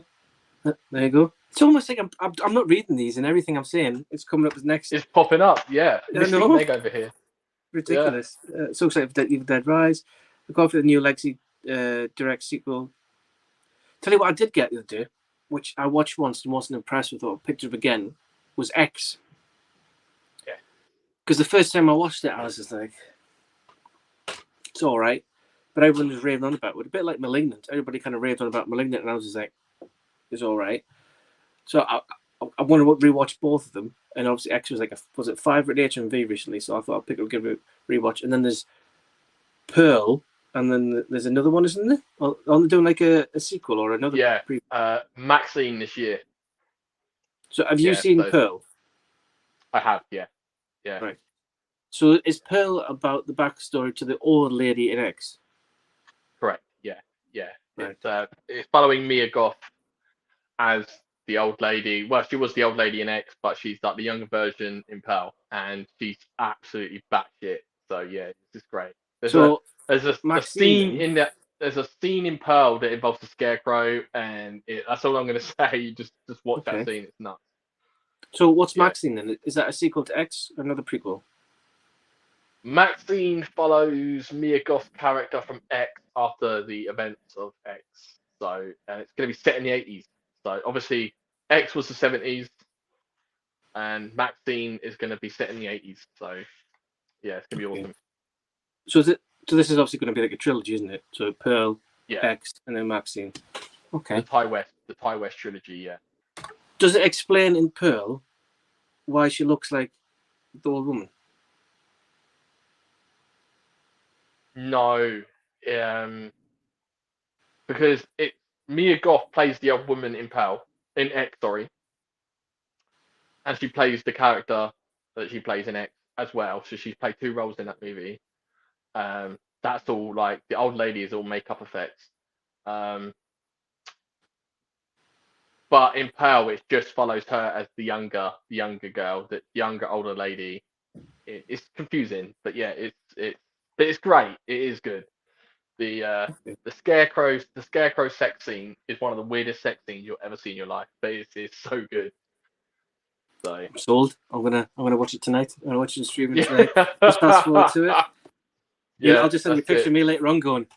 There you go. It's almost like I'm not reading these, and everything I'm saying is coming up as next. It's popping up. Yeah, I know. Meg over here. Ridiculous. So excited for Evil Dead Rise. I got for the new Legacy direct sequel. Tell you what I did get the other day. which I watched once and wasn't impressed with, or picked up again, was X. Yeah. Because the first time I watched it, I was just like, it's all right. But everyone was raving on about it. A bit like Malignant. Everybody kind of raved on about Malignant, and I was just like, it's all right. So I want to rewatch both of them. And obviously X was like, was it 5 at HMV recently? So I thought I'll pick up, give it a rewatch. And then there's Pearl, and then there's another one, isn't there? Are they doing like a sequel or another? Yeah, Maxine this year. So have you seen Pearl? I have, yeah. Right. So is Pearl about the backstory to the old lady in X? Correct. Yeah. Right. It's following Mia Goth as the old lady. Well, she was the old lady in X, but she's like the younger version in Pearl, and she's absolutely batshit. So yeah, this is great. There's a scene in that. There's a scene in Pearl that involves the Scarecrow, and that's all I'm going to say. You just watch that scene. It's nuts. So what's Maxine then? Is that a sequel to X or another prequel? Maxine follows Mia Goth's character from X after the events of X. So it's going to be set in the 80s. So obviously X was the 70s, and Maxine is going to be set in the 80s. So yeah, it's going to be awesome. So this is obviously going to be like a trilogy, isn't it? So Pearl, X, and then Maxine. Okay. The Ty West trilogy, yeah. Does it explain in Pearl why she looks like the old woman? No, because Mia Goth plays the old woman in X, sorry, and she plays the character that she plays in X as well. So she's played 2 roles in that movie. That's all like the old lady is all makeup effects. But in Pearl, it just follows her as the younger girl, the younger older lady. It's confusing, but yeah, it's great. It is good. The scarecrow sex scene is one of the weirdest sex scenes you'll ever see in your life, but it's so good. So I'm sold. I'm gonna watch it tonight. I'm gonna watch it streaming tonight. Just fast forward to it. Yeah, I'll just send you a picture of me later on going.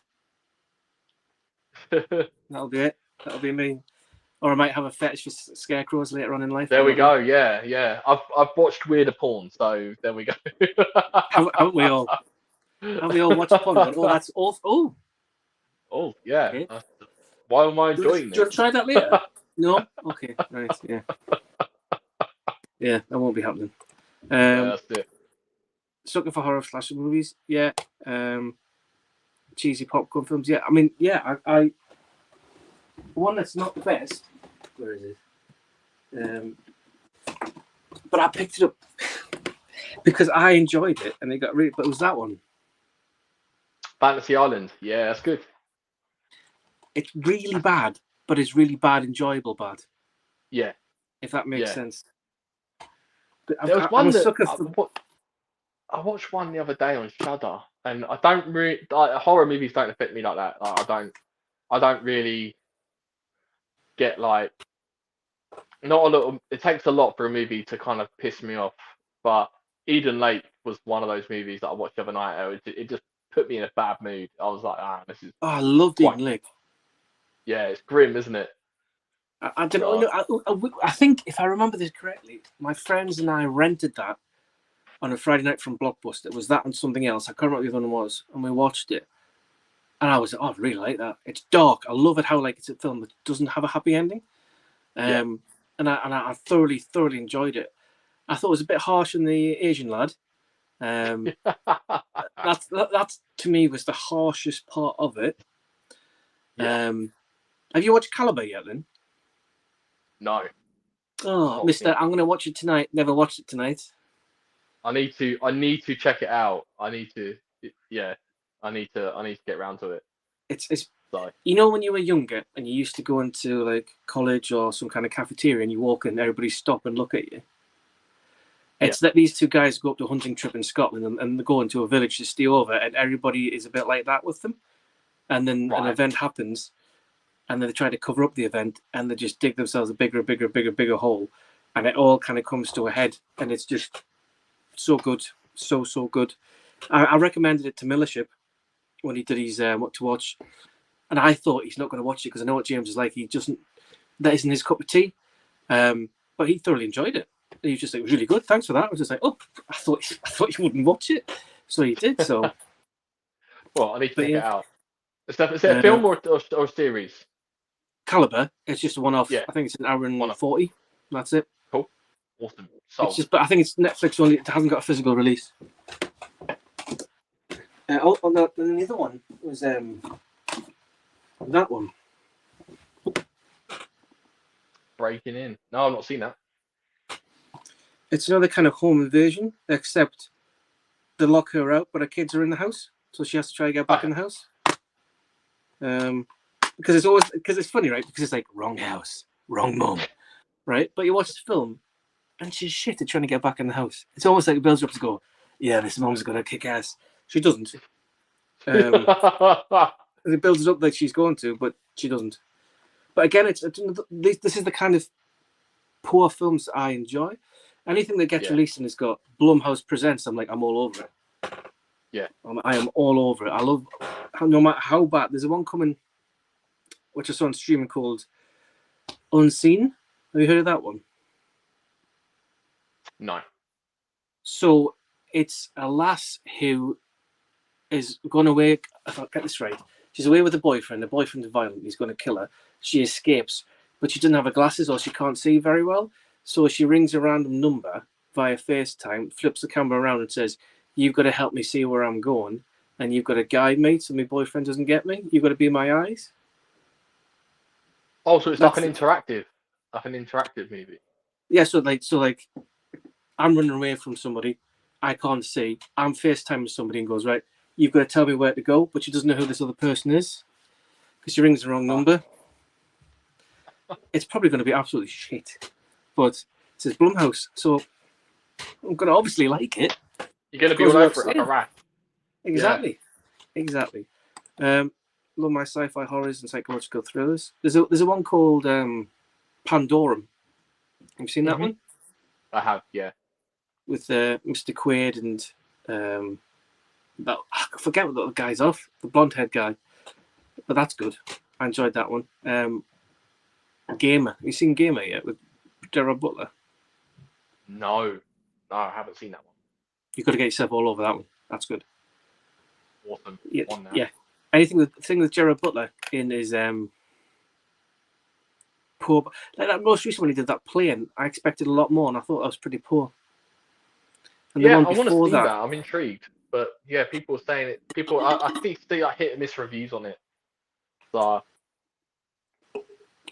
That'll be it. That'll be me. Or I might have a fetish for scarecrows later on in life. There we go. Yeah. I've watched weirder porn, so there we go. Haven't we all? Have we all watched porn? Oh, that's awful. Oh, yeah. Okay. Why am I enjoying this? Do you want to try that later? No? Okay, right, yeah. Yeah, that won't be happening. That's it. Sucker for horror slasher movies, yeah. Cheesy popcorn films, yeah. I mean, yeah, I one that's not the best. Where is it? But I picked it up because I enjoyed it, and it got really. But it was that one. Fantasy Island, yeah, that's good. It's really bad, but it's really bad, enjoyable bad. Yeah, if that makes sense. But there was one that I watched one the other day on Shudder, and I don't really horror movies don't affect me like that. Like, I don't really get like not a lot. It takes a lot for a movie to kind of piss me off. But Eden Lake was one of those movies that I watched the other night. It just put me in a bad mood. I was like, this is. Oh, I loved Eden Lake. Yeah, it's grim, isn't it? I don't know. I think if I remember this correctly, my friends and I rented that on a Friday night from Blockbuster. It was that and something else. I can't remember what the other one was, and we watched it. And I was like, I really like that. It's dark. I love it how like it's a film that doesn't have a happy ending. And I thoroughly enjoyed it. I thought it was a bit harsh on the Asian lad. That's to me was the harshest part of it. Have you watched Caliber yet then? No. Oh, Mister, I'm gonna watch it tonight. Never watched it tonight. I need to check it out. I need to get around to it. It's you know when you were younger and you used to go into like college or some kind of cafeteria and you walk in, everybody stop and look at you. It's that these two guys go up to a hunting trip in Scotland and they go into a village to stay over, and everybody is a bit like that with them. And then an event happens, and then they try to cover up the event, and they just dig themselves a bigger hole, and it all kind of comes to a head, and it's just so good, so good. I recommended it to Millership when he did his what to watch, and I thought he's not going to watch it because I know what James is like. He doesn't that isn't his cup of tea. But he thoroughly enjoyed it. He was just like, it was really good. Thanks for that. I was just like, oh, I thought you wouldn't watch it, so he did. So, well, I need to check it out. Is it a Uh, film or series? Caliber. It's just a one-off. Yeah. I think it's an hour and One-off. 40. That's it. Cool. Awesome. It's just, but I think it's Netflix only. It hasn't got a physical release. And the other one was that one. Breaking In. No, I've not seen that. It's another kind of home invasion, except they lock her out, but her kids are in the house, so she has to try to get back in the house. Because it's funny, right? Because it's like wrong house, wrong mum, right? But you watch the film, and she's shit at trying to get back in the house. It's almost like it builds up to go, yeah, this mum's gonna kick ass. She doesn't. It builds it up like she's going to, but she doesn't. But again, this is the kind of poor films I enjoy. Anything that gets released and it's got Blumhouse Presents, I'm all over it. Yeah. I am all over it. I love, no matter how bad, there's a one coming, which I saw on streaming called Unseen. Have you heard of that one? No. So it's a lass who is gone away. If I get this right, she's away with a boyfriend. The boyfriend is violent. He's going to kill her. She escapes, but she doesn't have her glasses or she can't see very well. So she rings a random number via FaceTime, flips the camera around and says, you've got to help me see where I'm going, and you've got to guide me so my boyfriend doesn't get me. You've got to be my eyes. Oh, so it's like an interactive movie. Yeah, so like I'm running away from somebody, I can't see. I'm FaceTiming somebody and goes, right, you've got to tell me where to go, but she doesn't know who this other person is because she rings the wrong number. It's probably going to be absolutely shit. But it says Blumhouse, so I'm going to obviously like it. You're going to be all over it like a rat. Exactly. Love my sci-fi horrors and psychological thrillers. There's a one called Pandorum. Have you seen that one? I have, yeah. With Mr. Quaid and I forget what the guy's off, the blonde-haired guy. But that's good. I enjoyed that one. Gamer. Have you seen Gamer yet with Gerard Butler? No, I haven't seen that one. You've got to get yourself all over that one. That's good. Awesome. Yeah. Anything with Gerard Butler in is poor. Like that most recent when he did that Plane, I expected a lot more, and I thought that was pretty poor. And yeah, I want to see that. I'm intrigued, but yeah, people are saying it. I see like hit and miss reviews on it. So.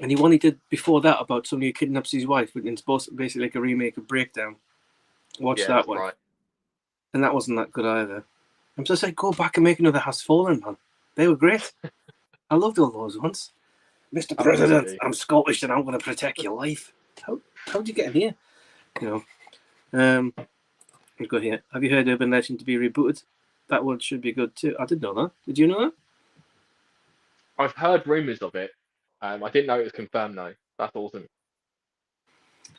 And the one he did before that about somebody who kidnaps his wife, and it's basically like a remake of Breakdown. Watch that one. Right. And that wasn't that good either. I'm just like, go back and make another Has Fallen, man. They were great. I loved all those ones. Mr. President, I'm Scottish and I'm going to protect your life. How'd you get in here? You know. Let's go here. Have you heard Urban Legend to be rebooted? That one should be good too. I didn't know that. Did you know that? I've heard rumours of it. I didn't know it was confirmed though. That's awesome.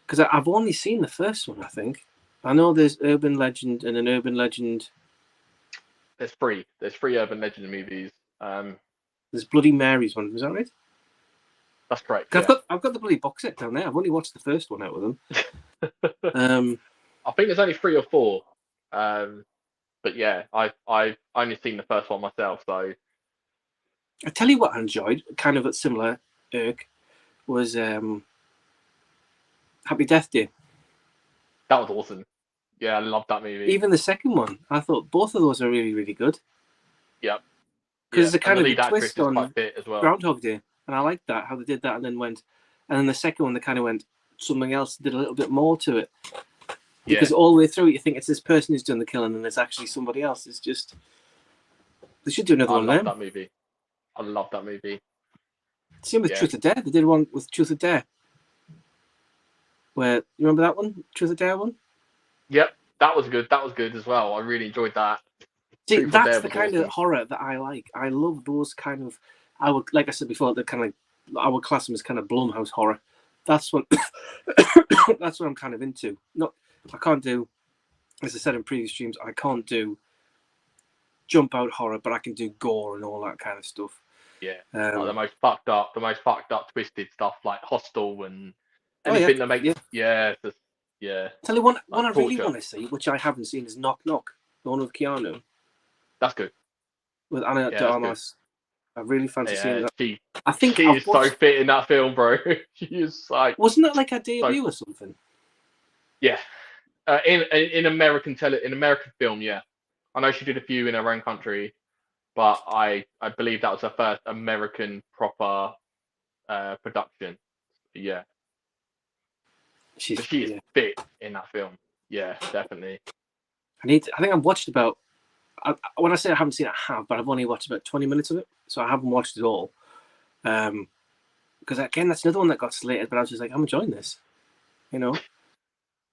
Because I've only seen the first one, I think. I know there's Urban Legend and an Urban Legend. There's three Urban Legend movies. There's Bloody Mary's one. Was that right? That's correct. Yeah. I've got the bloody box set down there. I've only watched the first one out with them. I think there's only 3 or 4. But yeah, I've only seen the first one myself. So I tell you what I enjoyed, kind of a similar irk, was Happy Death Day. That was awesome. Yeah, I loved that movie. Even the second one, I thought both of those are really, really good. Yep. Because it's a kind of a twist on as well. Groundhog Day, and I liked that how they did that, and then the second one they kind of went something else, did a little bit more to it. Because all the way through, you think it's this person who's doing the killing, and it's actually somebody else. It's just they should do another one. I love that movie. Same with Truth or Dare. They did one with Truth or Dare. Where you remember that one, Truth or Dare one? Yep, that was good. That was good as well. I really enjoyed that. See, that's the kind of horror that I like. I love those kind of. Like I said before, the kind of I would class them as kind of Blumhouse horror. That's what that's what I'm kind of into. I can't do, as I said in previous streams, I can't do jump out horror, but I can do gore and all that kind of stuff. Yeah, like the most fucked up, twisted stuff like Hostel and Oh yeah, anything that makes yeah. yeah. Tell you one Like I really torture. want to see, which I haven't seen, is Knock Knock, the one with Keanu That's good. with Anna de Yeah, that's good. Armas. I really fancy seeing Yeah, that. I think she I've is so watched. fit in that film, bro. She is like Wasn't that like a so debut or something? yeah. In American film, yeah. I know she did a few in her own country, but I believe that was her first American proper production. Yeah, She's but she is yeah. fit in that film. Yeah, definitely. I think I've watched about. When I say I haven't seen it, I have, but I've only watched about 20 minutes of it, so I haven't watched it all. Because again, that's another one that got slated, but I was just like, I'm enjoying this, you know.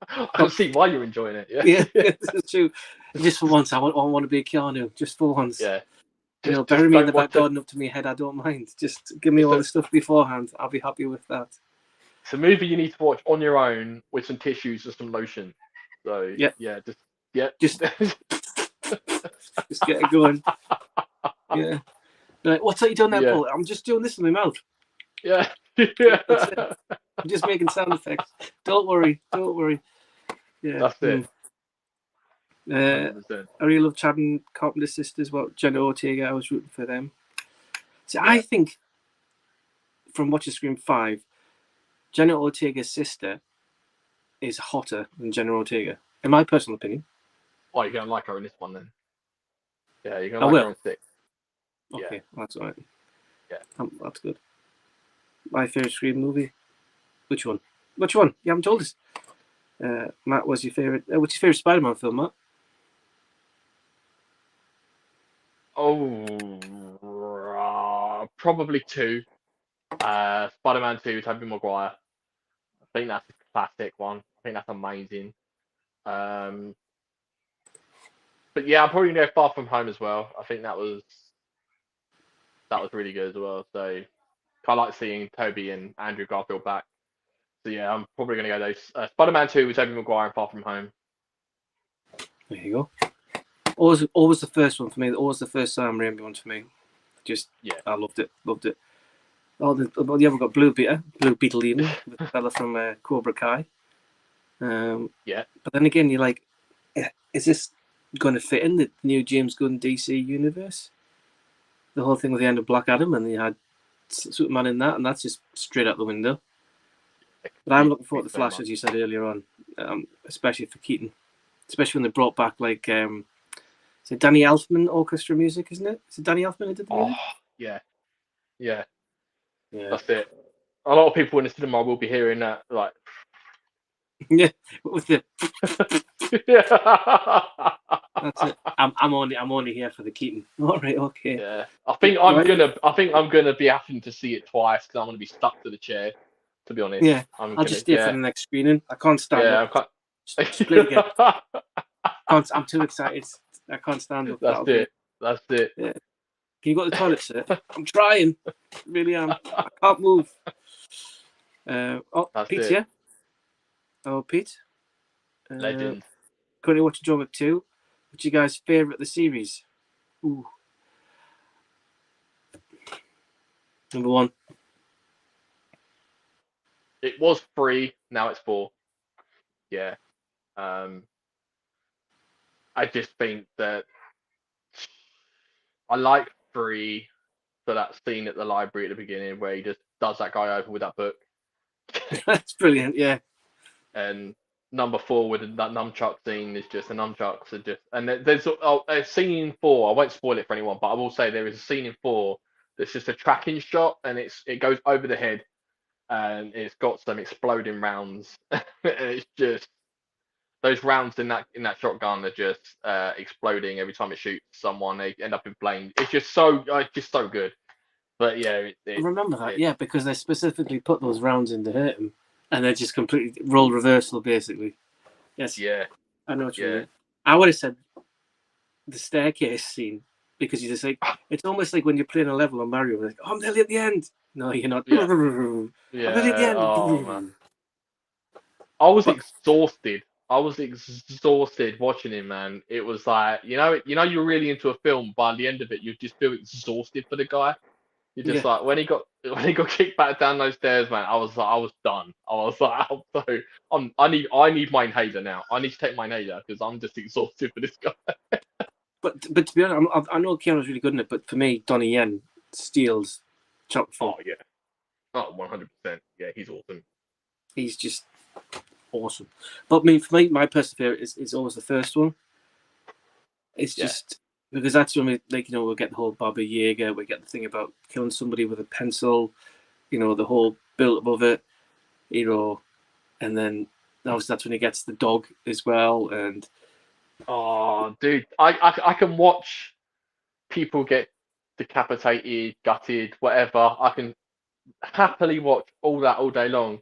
I can see why you're enjoying it. Yeah, Yeah, this is true. Just for once, I want to be a Keanu. Just for once, yeah. Bury me in the don't want back to. garden up to my head. I don't mind. Just give me It's all the stuff beforehand. I'll be happy with that. it's a movie you need to watch on your own with some tissues and some lotion. So Yeah, yeah, just just get it going. Yeah. Like, what's that you doing there, yeah, Paul? I'm just doing this in my mouth. yeah. That's it. I'm just making sound effects. Don't worry. Yeah. That's it. I 100%. really love Chad Carpenter sisters. Well, Jenna Ortega, I was rooting for them. See, Yeah. I think from watching Scream 5, Jenna Ortega's sister is hotter than Jenna Ortega, in my personal opinion. Oh, you're gonna like her in this one then. Yeah, you're I gonna like her will. on 6. Okay, Yeah. that's all right. Yeah. That's good. My favorite Scream movie. Which one? You haven't told us. Matt, what's your favorite? What's your favorite Spider-Man film, Matt? Oh, probably 2. Spider-Man 2, Tobey Maguire. I think that's a classic one. I think that's amazing. But yeah, I'm probably gonna go Far From Home as well. I think that was really good as well. So I like seeing Toby and Andrew Garfield back. So yeah, I'm probably gonna go those. Spider-Man 2 with Tobey Maguire and Far From Home. There you go. Always the first one for me. Always the first Sam Raimi one for me. Just Yeah. I loved it. Oh, yeah, we've got Blue Beetle even, the fella from Cobra Kai. Yeah. But then again, you're like, is this going to fit in the new James Gunn DC universe? The whole thing with the end of Black Adam, and you had Superman in that, and that's just straight out the window. But I'm looking forward to the Flash, as you said earlier on, especially for Keaton. Especially when they brought back, like, is it Danny Elfman orchestra music, isn't it? Is it Danny Elfman who did the music? Yeah. Yeah. Yeah. That's it. A lot of people in the cinema will be hearing that, like. Yeah, with the. Yeah. That's it. I'm only here for the Keaton. All right, okay. Yeah. I think I'm gonna be having to see it twice because I'm gonna be stuck to the chair. To be honest. Yeah. I'll just stay for the next screening. I can't stand up. Split again. I'm too excited. I can't stand up. That's it. That's it. Yeah. Can you go to the toilet, sir? I'm trying. Really am. I can't move. That's Pete's it. here. Oh, Pete. Legend. Currently watching John Wick 2. What's your guys' favourite of the series? Ooh. Number 1. It was 3, now it's 4. Yeah. I just think that I like 3 for that scene at the library at the beginning where he just does that guy over with that book. That's brilliant, yeah. And number 4 with that nunchuck scene is just the nunchucks are just, and there's a scene in 4. I won't spoil it for anyone, but I will say there is a scene in 4 that's just a tracking shot, and it goes over the head, and it's got some exploding rounds, and it's just those rounds in that shotgun are just exploding every time it shoots someone. They end up in flames. It's just so good. But yeah, I remember that, yeah, because they specifically put those rounds in to hurt him, and they're just completely role reversal, basically. Yes. Yeah. I know what you mean. I would have said the staircase scene, because you just like, it's almost like when you're playing a level on Mario, like, oh, I'm nearly at the end. No, you're not. Yeah. I'm nearly at the end. Oh man. I was exhausted. I was exhausted watching him, man. It was like, you're really into a film. By the end of it, you just feel exhausted for the guy. You're just like when he got kicked back down those stairs, man. I was done. I was like, I need my inhaler now. I need to take my inhaler because I'm just exhausted for this guy. But to be honest, I know Keanu's really good in it, but for me, Donnie Yen steals Chapter 4. Oh yeah, oh 100%. Yeah, he's awesome. He's just awesome. But I mean, for me, my personal favorite is always the first one. It's just because that's when we we'll get the whole Baba Yaga, we get the thing about killing somebody with a pencil, the whole build up of it, and then obviously that's when he gets the dog as well. And oh, dude, I can watch people get decapitated, gutted, whatever. I can happily watch all that all day long.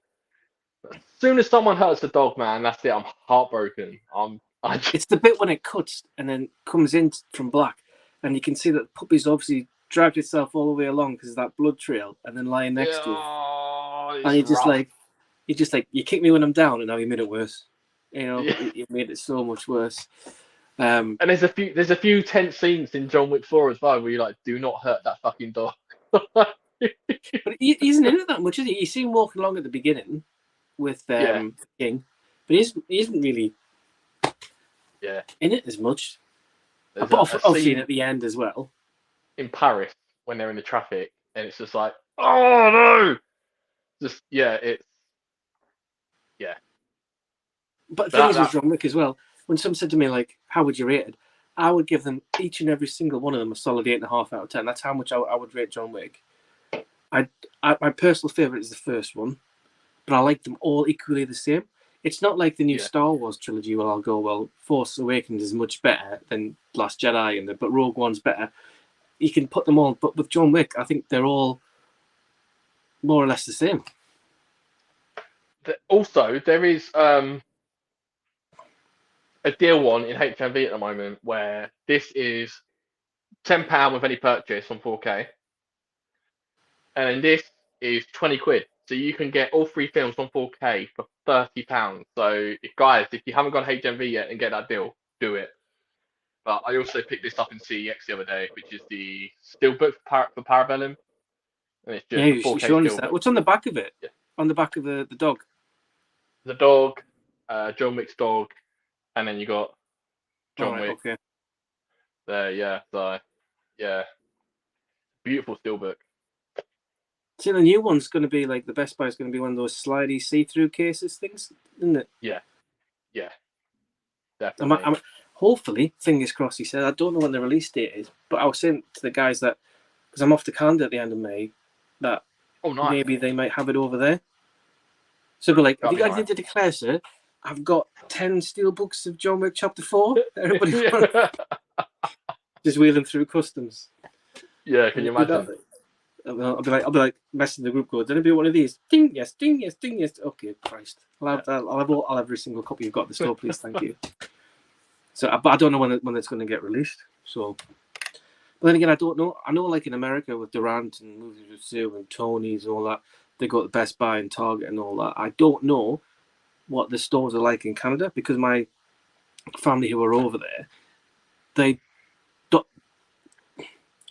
As soon as someone hurts the dog, man, that's it. I'm heartbroken. It's the bit when it cuts and then comes in from black, and you can see that the puppy's obviously dragged itself all the way along because of that blood trail, and then lying next to it. And you're just like, you kick me when I'm down, and now you made it worse. You made it so much worse. And there's a few tense scenes in John Wick 4 as well where you're like, do not hurt that fucking dog. But he isn't in it that much, is he? You see him walking along at the beginning with King, but he isn't really in it as much. Obviously at the end as well. In Paris, when they're in the traffic, and it's just like, oh no! Just it's But the thing is with John Wick as well, when someone said to me like, how would you rate it? I would give them each and every single one of them a solid 8.5 out of 10. That's how much I would rate John Wick. My personal favourite is the first one, but I like them all equally the same. It's not like the new Star Wars trilogy where I'll go, well, Force Awakens is much better than Last Jedi, but Rogue One's better. You can put them all, but with John Wick, I think they're all more or less the same. Also, there is a deal on in HMV at the moment where this is £10 with any purchase on 4K, and then this is 20 quid. So you can get all 3 films on 4K for £30. So guys, if you haven't got HMV yet and get that deal, do it. But I also picked this up in CEX the other day, which is the Steelbook for Parabellum. And it's just 4K Steelbook. What's on the back of it? Yeah. On the back of the dog? The dog, John Wick's dog, and then you got John Wick. Okay. There, beautiful Steelbook. See, the new one's going to be like the Best Buy is going to be one of those slidey see-through cases things, isn't it? Yeah, definitely. Hopefully, fingers crossed. He said, I don't know when the release date is, but I was saying to the guys that because I'm off to Canada at the end of May, that maybe they might have it over there. So be like, have you got anything to declare, sir? I've got 10 steelbooks of John Wick Chapter 4. Everybody just wheeling through customs. Yeah, can you imagine? I'll be like messing the group code. Did anybody want one of these? Ding, yes, ding, yes, ding, yes. Okay, Christ. I'll have every single copy you've got in the store, please. Thank you. So, but I don't know when it's going to get released. So, but then again, I don't know. I know, like in America with Durant and Movies with Sue and Tony's and all that, they got the Best Buy and Target and all that. I don't know what the stores are like in Canada because my family who are over there, they don't.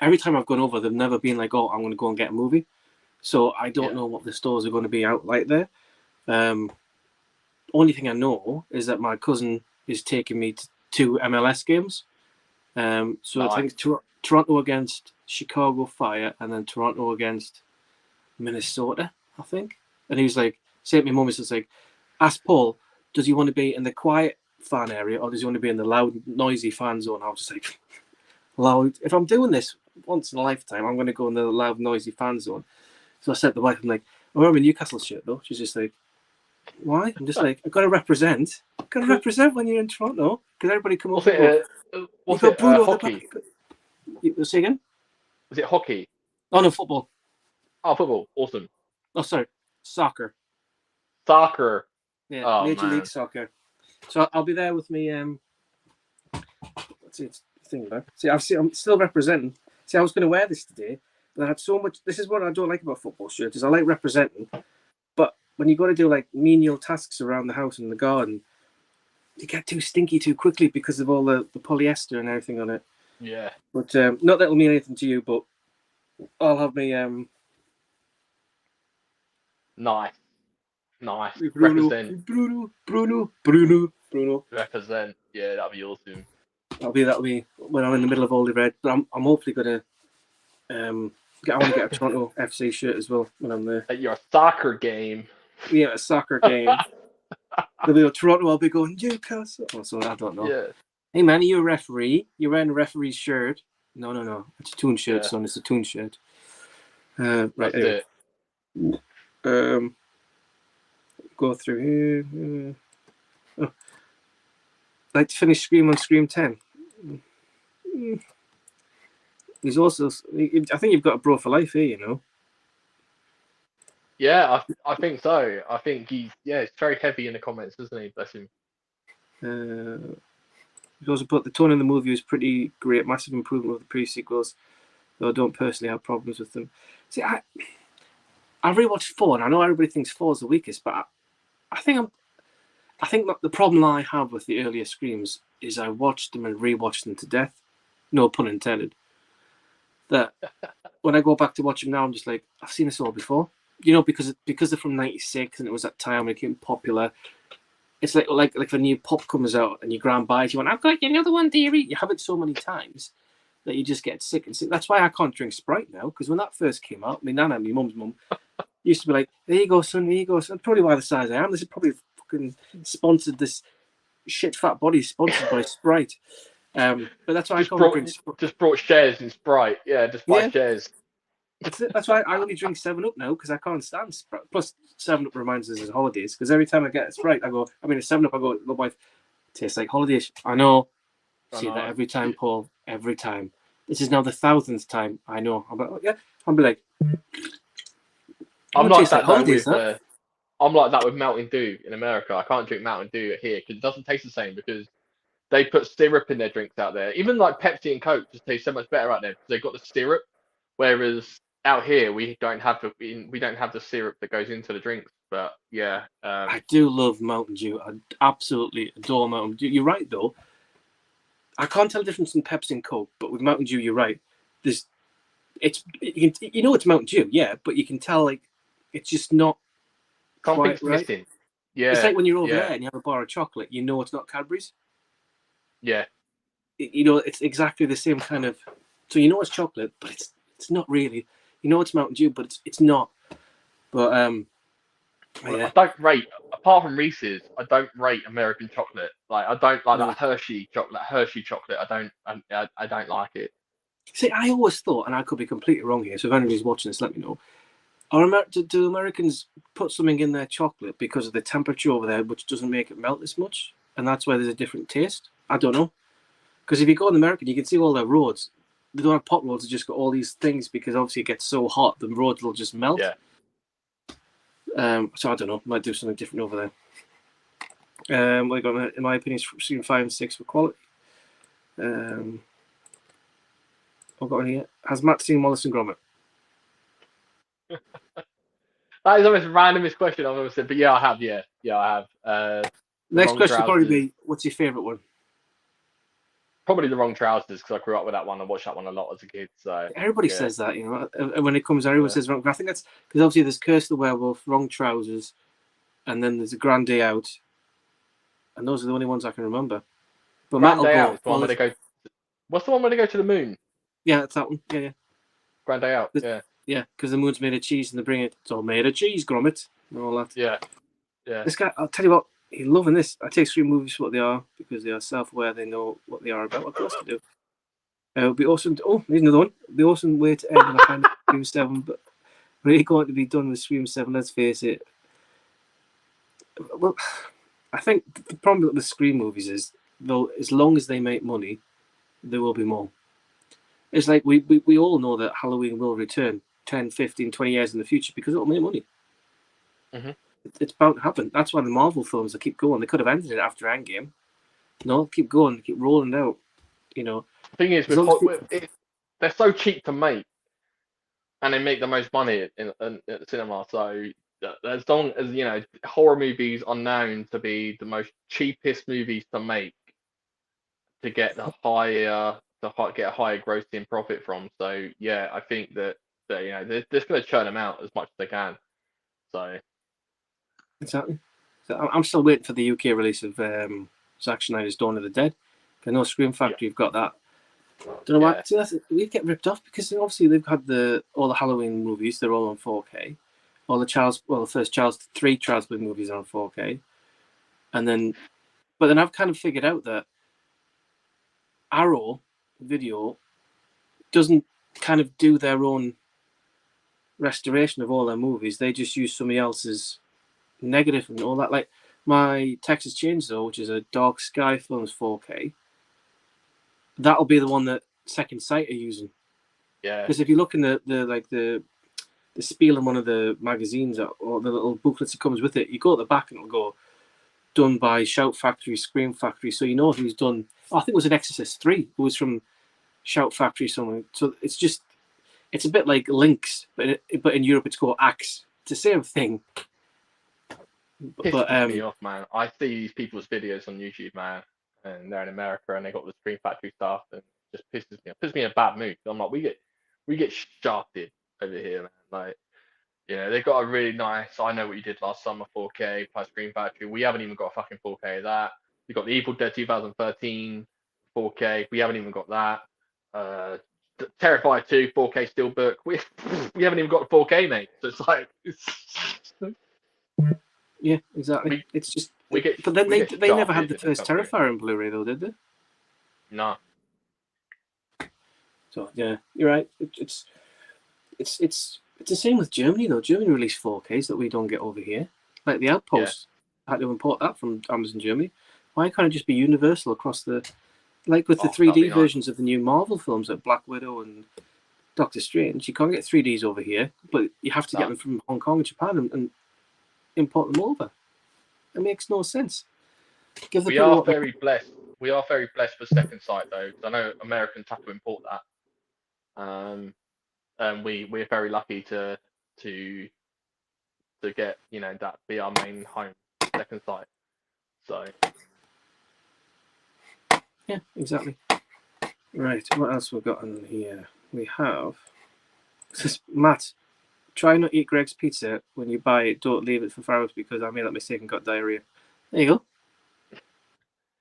Every time I've gone over, they've never been like, "Oh, I'm going to go and get a movie." So I don't know what the stores are going to be out like there. Only thing I know is that my cousin is taking me to 2 MLS games. So I think Toronto against Chicago Fire and then Toronto against Minnesota, I think. And he was like, say to my mum, he was like, ask Paul, does he want to be in the quiet fan area or does he want to be in the loud, noisy fan zone? I was just like, loud. If I'm doing this once in a lifetime, I'm going to go in the loud, noisy fan zone. So I said to the wife, I'm like, I'm wearing a Newcastle shirt though. She's just like, why? I'm just like, I've got to represent. I've got to represent when you're in Toronto because everybody come up. Was it hockey? Say again? Was it hockey? Oh no, football. Oh, football. Awesome. Oh, sorry, soccer. Soccer. Yeah, Major League Soccer. So I'll be there with me. What's it? Thing about? I'm still representing. See, I was going to wear this today, but I had so much. This is what I don't like about football shirts: is I like representing, but when you got to do like menial tasks around the house and the garden, you get too stinky too quickly because of all the polyester and everything on it. Yeah. But not that it'll mean anything to you, but I'll have me Nice. Bruno, Represent. Bruno. Represent. Yeah, that'd be awesome. That'll be when I'm in the middle of Oldie Red. But I'm hopefully gonna I want to get a Toronto FC shirt as well when I'm there. At your soccer game. Yeah, a soccer game. There'll be a Toronto. I'll be going Newcastle. Oh, so I don't know. Yeah. Hey man, are you a referee? You're wearing a referee's shirt. No. It's a Toon shirt, Yeah. son. It's a Toon shirt. Right. That's Anyway. it. Go through here. Oh. Like to finish Scream on Scream 10. He's also. I think you've got a bro for life here. You know. Yeah, I think so. I think he's very heavy in the comments, isn't he? Bless him. He's also put the tone in the movie was pretty great, massive improvement over the pre-sequels, though I don't personally have problems with them. See, I rewatched 4, and I know everybody thinks 4 is the weakest, but I think the problem I have with the earlier Screams is I watched them and rewatched them to death. No pun intended. That when I go back to watch them now, I'm just like, I've seen this all before. You know, because they're from '96 and it was that time when it became popular. It's like if a new pop comes out and you grand by it, you want, I've got another one, dearie. You have it so many times that you just get sick and sick. That's why I can't drink Sprite now, because when that first came out, my nana, my mum's mum, used to be like, there you go, son, there you go, son. Probably why the size I am. This is probably fucking sponsored, this shit fat body sponsored by Sprite. But that's why I can't drink Sprite. Just brought shares in Sprite. Yeah, just buy shares. That's why I only drink 7-Up now, because I can't stand Sprite. Plus, 7-Up reminds us of holidays, because every time I get a Sprite, a 7-Up, I go, the wife, tastes like holidays. I know. See that every time, Paul. Every time. This is now the 1000th time. I know. I'll be like, I'm like that holidays, I'm like that with Mountain Dew in America. I can't drink Mountain Dew here because it doesn't taste the same, because they put syrup in their drinks out there. Even like Pepsi and Coke just taste so much better out there because they've got the syrup, whereas out here we don't have the syrup that goes into the drinks. But yeah, I do love Mountain Dew. I absolutely adore Mountain Dew. You're right though. I can't tell the difference in Pepsi and Coke, but with Mountain Dew, you're right. It's Mountain Dew, yeah, but you can tell like it's just not something's quite right. missing. Yeah, it's like when you're over there and you have a bar of chocolate, you know it's not Cadbury's. Yeah, it's exactly the same kind of. So you know it's chocolate, but it's not really. You know it's Mountain Dew, but it's not. But I don't rate, apart from Reese's, I don't rate American chocolate. Like I don't like that Hershey chocolate. I don't like it. See, I always thought, and I could be completely wrong here, so if anybody's watching this, let me know. Do Americans put something in their chocolate because of the temperature over there, which doesn't make it melt as much, and that's why there's a different taste? I don't know. Because if you go in America, you can see all their roads. They don't have pot roads; they just got all these things because obviously it gets so hot, the roads will just melt. Yeah. So I don't know. Might do something different over there. What I got, in my opinion, between 5 and 6 for quality. I've got one here. Has Matt seen Wallace and Gromit? That is almost the randomest question I've ever said, but yeah, I have. Yeah, I have. Next question will probably be, what's your favourite one? Probably The Wrong Trousers, because I grew up with that one. I watched that one a lot as a kid. So everybody says that, you know, when it comes, everyone says wrong. But I think that's because obviously there's Curse the Werewolf, Wrong Trousers, and then there's A Grand Day Out, and those are the only ones I can remember. But Grand Day Out, the one where they go. What's the one where they go to the moon? Yeah, that's that one. Yeah. Grand Day Out. Yeah, because the moon's made of cheese and they bring it. It's all made of cheese, Gromit, and all that. Yeah. This guy, I'll tell you what, he's loving this. I take Scream movies for what they are because they are self-aware. They know what they are about. Of course they do. It would be awesome. Here's another one. It would be awesome way to end on a kind of Scream 7, but really going to be done with Scream 7. Let's face it. Well, I think the problem with Scream movies is, though, as long as they make money, there will be more. It's like we all know that Halloween will return 10, 15, 20 years in the future because it'll make money. Mm-hmm. It's bound to happen. That's why the Marvel films, they keep going. They could have ended it after Endgame. No, keep going, keep rolling out. You know. The thing is, they're so cheap to make, and they make the most money in the cinema. So as long as horror movies are known to be the most cheapest movies to make, to get a higher grossing profit from. So yeah, I think that So they're just going to churn them out as much as they can. So exactly. So I'm still waiting for the UK release of Zack Snyder's Dawn of the Dead. I know Scream Factory have got that. Don't know why. See, we get ripped off because obviously they've had all the Halloween movies. They're all on 4K. All the first three Child's Play movies are on 4K, but then I've kind of figured out that Arrow Video doesn't kind of do their own restoration of all their movies. They just use somebody else's negative and all that. Like my Texas Chainsaw, which is a Dark Sky Films 4K, that'll be the one that Second Sight are using. Yeah. Because if you look in the spiel in one of the magazines or the little booklets that comes with it, you go at the back and it'll go done by Shout Factory, Scream Factory. So you know who's done. Oh, I think it was an Exorcist 3 who was from Shout Factory somewhere. So it's a bit like Lynx, but in Europe it's called Axe. It's the same thing. Pisses me off, man. I see these people's videos on YouTube, man, and they're in America and they got the Scream Factory stuff, and it just pisses me off. Puts me in a bad mood. I'm like, we get shafted over here, man. Like, they've got a really nice I Know What You Did Last Summer 4K plus Scream Factory. We haven't even got a fucking 4K of that. We've got the Evil Dead 2013 4K. We haven't even got that. Terrified 2 4K Steelbook. We haven't even got a 4K, mate. So it's like yeah, exactly. It's just but then they never had the first Terrifier in Blu-ray though, did they? No. So yeah, you're right. It's the same with Germany though. Germany released 4Ks that we don't get over here. Like the Outpost, I had to import that from Amazon Germany. Why can't it just be universal across the, like with the 3D versions of the new Marvel films like Black Widow and Doctor Strange? You can't get 3Ds over here, but you have to get them from Hong Kong and Japan and import them over. It makes no sense. We are very blessed. We are very blessed for Second Sight though. I know Americans have to import that. And we're very lucky to get that be our main home, Second Sight. So yeah, exactly. Right, what else we've got on here? We have Matt. Try not eat Greg's pizza when you buy it. Don't leave it for hours because I made that mistake and got diarrhea. There you go. Are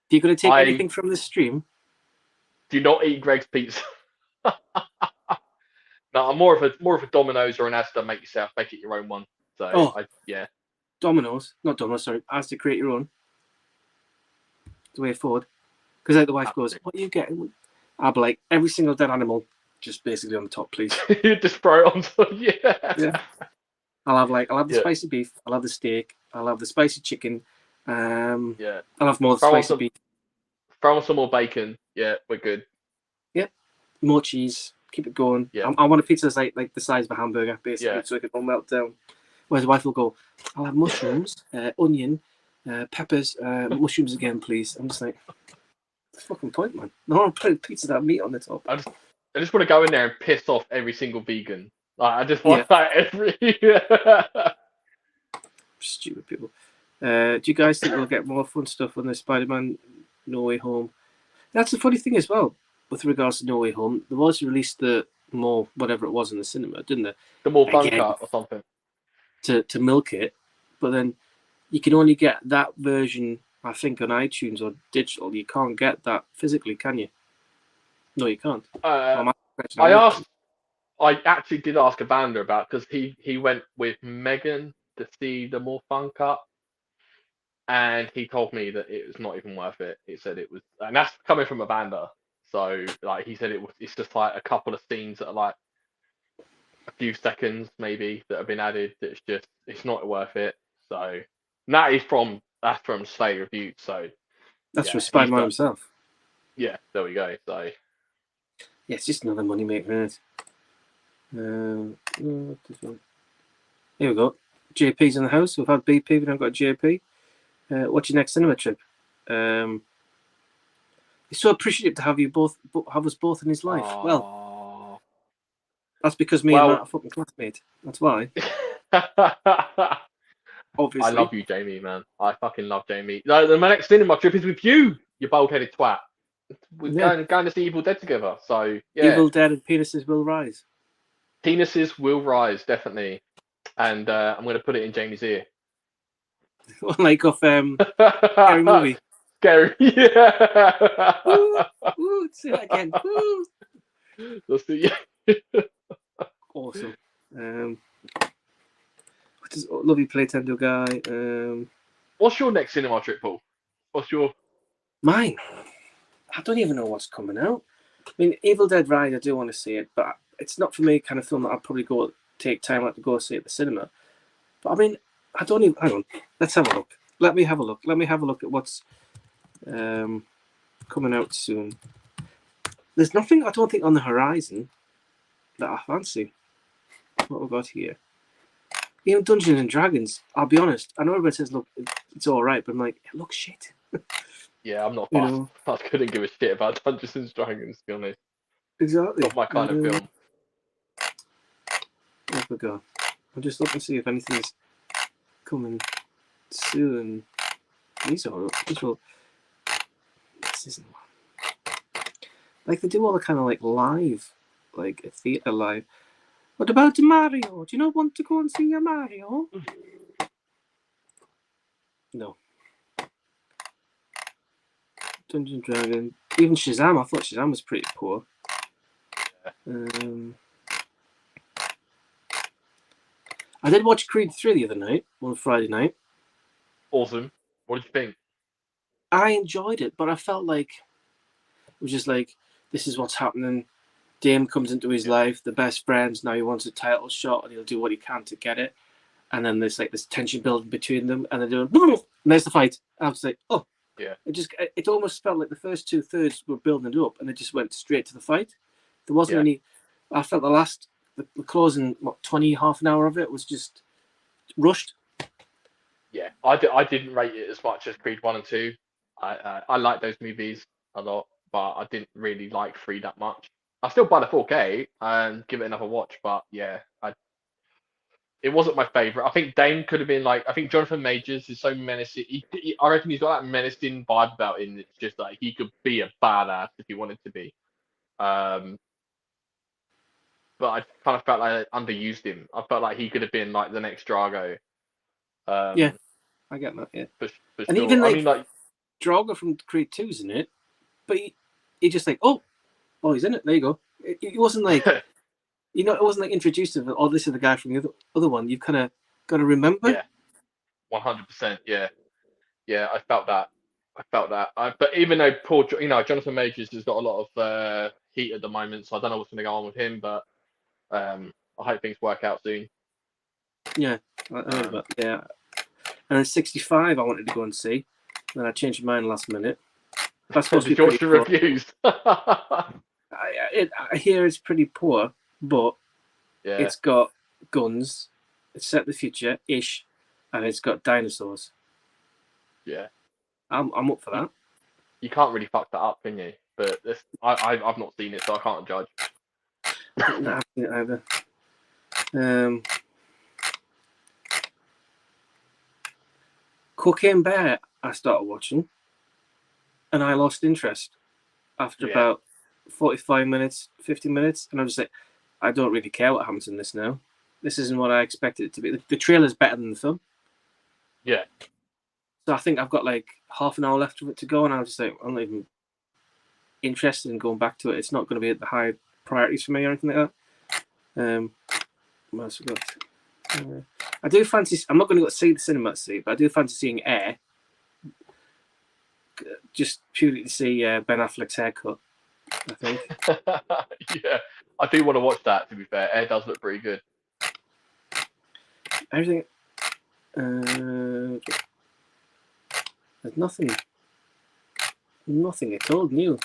you going to take anything from this stream? Do not eat Greg's pizza. No, I'm more of a Domino's or an Asda. Make it your own one. So Domino's, not Domino's. Sorry, Asda. Create your own. The way forward. Because like the wife goes, "What are you getting?" I'll be like, every single dead animal, just basically on the top, please. Just throw it on top. Yeah. I'll have the spicy beef. I'll have the steak. I'll have the spicy chicken. I'll have more spicy beef. Throw on some more bacon. Yeah, we're good. Yeah, more cheese. Keep it going. Yeah. I want a pizza that's like the size of a hamburger, basically, so it can all melt down. Whereas the wife will go, "I'll have mushrooms, onion, peppers, mushrooms again, please." I'm just like, what's the fucking point, man? I want to put a pizza that meat on the top. I just want to go in there and piss off every single vegan. Like, I just want that every. Stupid people. Do you guys think we'll get more fun stuff on the Spider-Man No Way Home? That's the funny thing as well. With regards to No Way Home, they was released the more whatever it was in the cinema, didn't they? The more fun cut or something. To milk it, but then you can only get that version, I think, on iTunes or digital. You can't get that physically, can you? No, you can't. I actually did ask Evander about, because he went with Megan to see the more fun cut, and he told me that it was not even worth it. He said it was, and that's coming from Evander. So like he said, it's just like a couple of scenes that are like a few seconds maybe that have been added. It's not worth it. So that's from Slay Review. So that's from Spider-Man himself. Yeah, there we go. So yeah, it's just another money maker, isn't it? Here we go. JP's in the house. We've had BP, we don't got JP. What's your next cinema trip? He's so appreciative to have us both in his life. Aww. Well, that's because me and Matt are fucking classmates. That's why. Obviously. I love you, Jamie, man. I fucking love Jamie. No, my next cinema trip is with you, you bald-headed twat. We're going to see Evil Dead together. So yeah. Evil Dead and penises will rise. Penises will rise, definitely. And I'm going to put it in Jamie's ear. Like off Scary Movie. Scary, yeah. Woo, woo, say that again. Woo. Let's do, yeah. Awesome. What is lovely Playtendo guy? What's your next cinema trip, Paul? What's your Mine? I don't even know what's coming out. I mean, Evil Dead Rise, I do want to see it, but it's not for me kind of film that I'd probably take time out to go see at the cinema. But I mean, I don't even. Hang on, let's have a look. Let me have a look. Let me have a look at what's coming out soon. There's nothing, I don't think, on the horizon that I fancy. What we've got here. Even Dungeons and Dragons, I'll be honest, I know everybody says, look, it's all right, but I'm like, it looks shit. Yeah, I'm not You fast. know. I couldn't give a shit about Dungeons and Dragons, to be honest. Exactly. Not my kind of film. There we go. I'm just looking to see if anything's coming soon. This isn't one. Like, they do all the kind of like live, like a theatre live. What about Mario? Do you not want to go and see a Mario? No. Dungeon Dragon. Even Shazam, I thought Shazam was pretty poor. I did watch Creed 3 the other night, on Friday night. Awesome. What did you think? I enjoyed it, but I felt like it was just like, this is what's happening. Dame comes into his life, the best friends, now he wants a title shot and he'll do what he can to get it. And then there's like this tension building between them and they're doing, and there's the fight. I was like, oh. Yeah. It almost felt like the first 2/3 were building it up and it just went straight to the fight. There wasn't any, I felt the closing, half an hour of it was just rushed. Yeah, I didn't rate it as much as Creed 1 and 2. I like those movies a lot, but I didn't really like 3 that much. I still buy the 4K and give it another watch, but yeah, it wasn't my favorite. I think Dane could have been like, I think Jonathan Majors is so menacing. I reckon he's got that menacing vibe about him. It's just like he could be a badass if he wanted to be. But I kind of felt like I underused him. I felt like he could have been like the next Drago. Yeah, I get that. Yeah, for and sure. even I mean, like Drago from Creed 2's in it, but he just like, oh, he's in it. There you go. It wasn't like, it wasn't like introduced to, oh, this is the guy from the other one. You've kind of got to remember. Yeah, 100%. Yeah. I felt that. But even though Jonathan Majors has got a lot of heat at the moment, so I don't know what's going to go on with him. But I hope things work out soon. Yeah, I heard about. Yeah, and then 65, I wanted to go and see. Then I changed my mind last minute. That's supposed to be George refused. I hear it's pretty poor, but it's got guns. It's set in the future-ish, and it's got dinosaurs. Yeah, I'm up for that. You can't really fuck that up, can you? But I've not seen it, so I can't judge. No, I haven't seen it either. Cocaine Bear, I started watching, and I lost interest after about 45 minutes, 50 minutes, and I was like, I don't really care what happens in this now. This isn't what I expected it to be. The trailer's better than the film. Yeah. So I think I've got like half an hour left of it to go, and I was just like, I'm not even interested in going back to it. It's not going to be at the high priorities for me or anything like that. What else we got? I do fancy. I'm not going to go see the cinema to see, but I do fancy seeing Air. Just purely to see Ben Affleck's haircut, I think. Yeah, I do want to watch that. To be fair, Air does look pretty good. Everything. There's nothing at all new.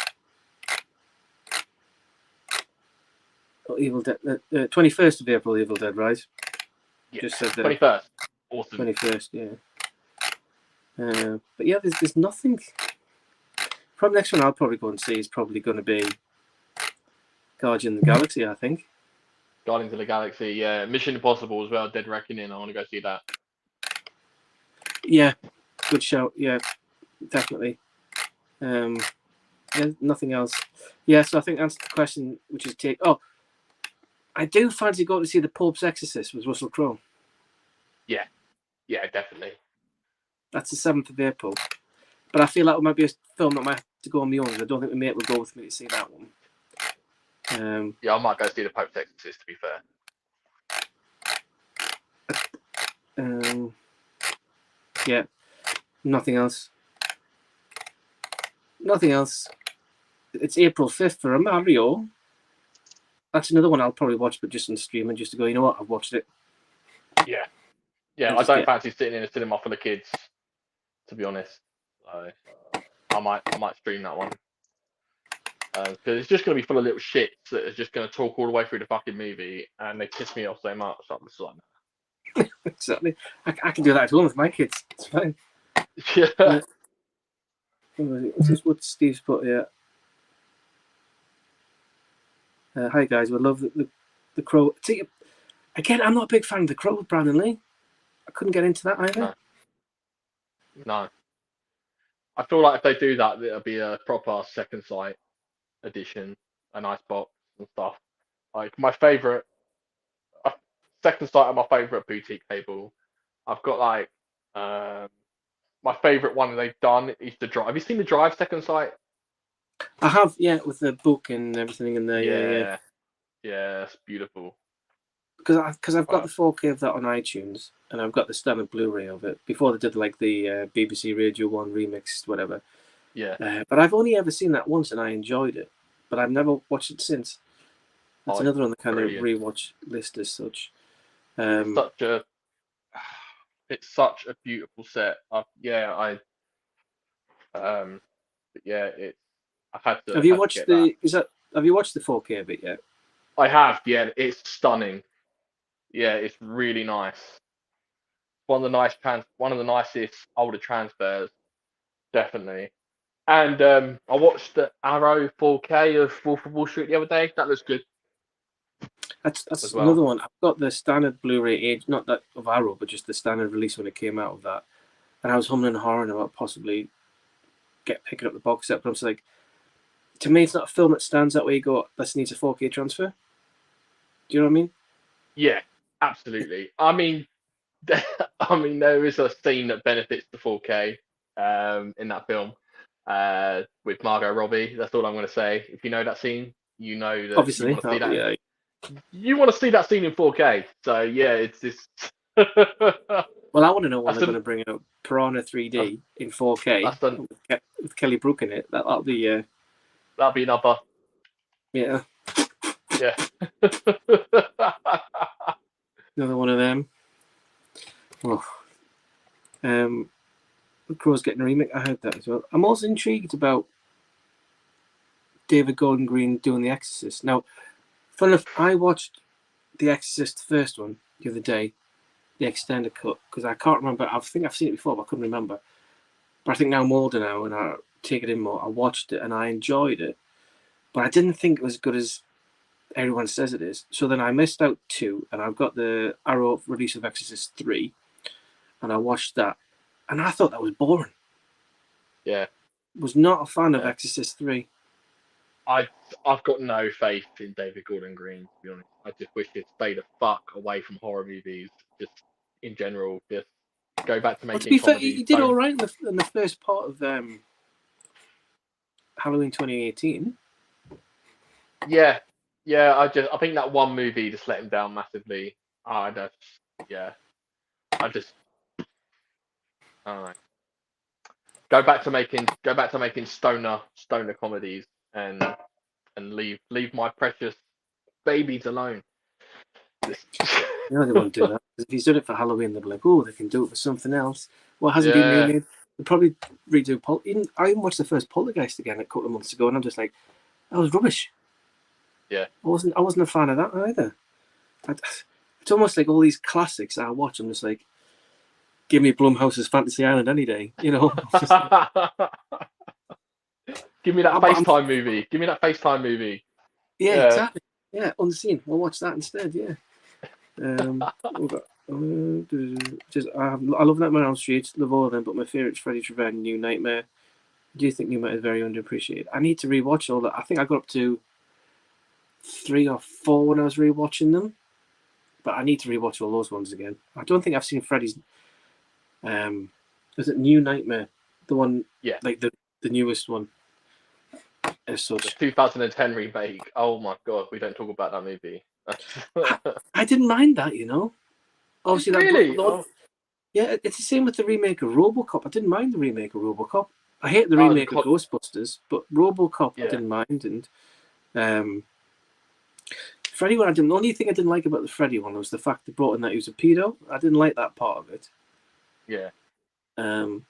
Oh, Evil Dead. 21st of April, Evil Dead Rise. Yeah, just said that. 21st. Awesome. 21st, yeah. But yeah, there's nothing. Probably next one I'll probably go and see is probably going to be Guardian of the Galaxy, I think. Guardians of the Galaxy, yeah. Mission Impossible as well. Dead Reckoning. I want to go see that. Yeah, good shout. Yeah, definitely. Yeah, nothing else. Yeah, so I think that's the question, which is take. Oh, I do fancy going to see The Pope's Exorcist with Russell Crowe. Yeah, definitely. That's the 7th of April. But I feel like it might be a film that I might have to go on my own. I don't think my mate would go with me to see that one. Yeah, I might go see The Pope's Exorcist, to be fair. Yeah, nothing else. Nothing else. It's April 5th for a Mario. That's another one I'll probably watch, but just on streaming, just to go, you know what, I've watched it. Yeah. I don't fancy sitting in a cinema for the kids, to be honest. So I might stream that one. Because it's just going to be full of little shits that are just going to talk all the way through the fucking movie, and they piss me off so much. I'm just like, exactly. I can do that at home with my kids. It's fine. Yeah. What's this? What Steve's put here? Hi guys, we love the Crow. See, again, I'm not a big fan of the Crow with Brandon Lee. I couldn't get into that either. No. I feel like if they do that, it'll be a proper Second Sight edition, a nice box and stuff. Like my favorite Second Sight are my favorite boutique label. I've got like my favorite one they've done is the Drive. Have you seen the Drive Second Sight? I have, yeah, with the book and everything in there. Yeah, it's beautiful. Because I've got the 4K of that on iTunes, and I've got the standard Blu-ray of it. Before they did like the BBC Radio 1 remixed, whatever. Yeah. But I've only ever seen that once, and I enjoyed it. But I've never watched it since. That's another on the kind of rewatch list as such. It's such a beautiful set. I've had to. Have you watched the? Have you watched the 4K of it yet? I have. Yeah, it's stunning. Yeah, it's really nice. One of the nicest older transfers, definitely. And I watched the Arrow 4K of Wolf of Wall Street the other day. That looks good. That's another one. I've got the standard Blu-ray age, not that of Arrow, but just the standard release when it came out of that. And I was humming and hawing about possibly picking up the box set, but I'm just like, to me, it's not a film that stands out where you go, this needs a 4K transfer. Do you know what I mean? Yeah, absolutely. I mean, there is a scene that benefits the 4K in that film with Margot Robbie. That's all I'm going to say. If you know that scene, you know that obviously you want to see that. Yeah. You want to see that scene in 4K. So yeah, it's this. Well, I want to know when they're going to bring out Piranha 3D in 4K with Kelly Brook in it. That'll be another. Yeah. Yeah. Another one of them. Oh. The Crow's getting a remake. I heard that as well. I'm also intrigued about David Gordon Green doing The Exorcist. Now, fun enough, I watched The Exorcist, the first one, the other day, the extended cut, because I can't remember. I think I've seen it before, but I couldn't remember. But I think now I'm older now, and I take it in more. I watched it, and I enjoyed it, but I didn't think it was as good as everyone says it is. So then I missed out 2, and I've got the Arrow release of Exorcist 3, and I watched that, and I thought that was boring. Yeah. Was not a fan of Exorcist 3. I've got no faith in David Gordon Green, to be honest. I just wish he'd stay the fuck away from horror movies, just in general. Just go back to making to be comedies. Fair, he did all right in the first part of Halloween 2018. Yeah. I think that one movie just let him down massively. I don't know. Go back to making stoner comedies and leave my precious babies alone. They won't do that. If he's done it for Halloween, they'll be like, oh, they can do it for something else. Well, it hasn't been remade. They'll probably redo I even watched the first Poltergeist again a couple of months ago, and I'm just like, that was rubbish. Yeah. I wasn't a fan of that either. It's almost like all these classics I watch, I'm just like, give me Blumhouse's Fantasy Island any day, you know. Give me that FaceTime movie. Give me that FaceTime movie. Yeah, exactly. Yeah, Unseen. We'll watch that instead. Yeah. I love Nightmare on Elm Street. Love all of them, but my favourite is Freddy's Revenge, New Nightmare. I do think New Nightmare is very underappreciated. I need to rewatch all that. I think I got up to 3 or 4 when I was rewatching them, but I need to rewatch all those ones again. I don't think I've seen Freddy's. Is it New Nightmare? The one, Yeah, like the newest one, as the such. 2010 remake. Oh my god, we don't talk about that movie. I didn't mind that, you know. Obviously, Really? Oh, yeah, it's the same with the remake of RoboCop. I didn't mind the remake of RoboCop. I hate the that was a remake of Ghostbusters, but RoboCop I yeah. didn't mind. And um, Freddy one, the only thing I didn't like about the Freddy one was the fact they brought in that he was a pedo. I didn't like that part of it. Yeah, Um,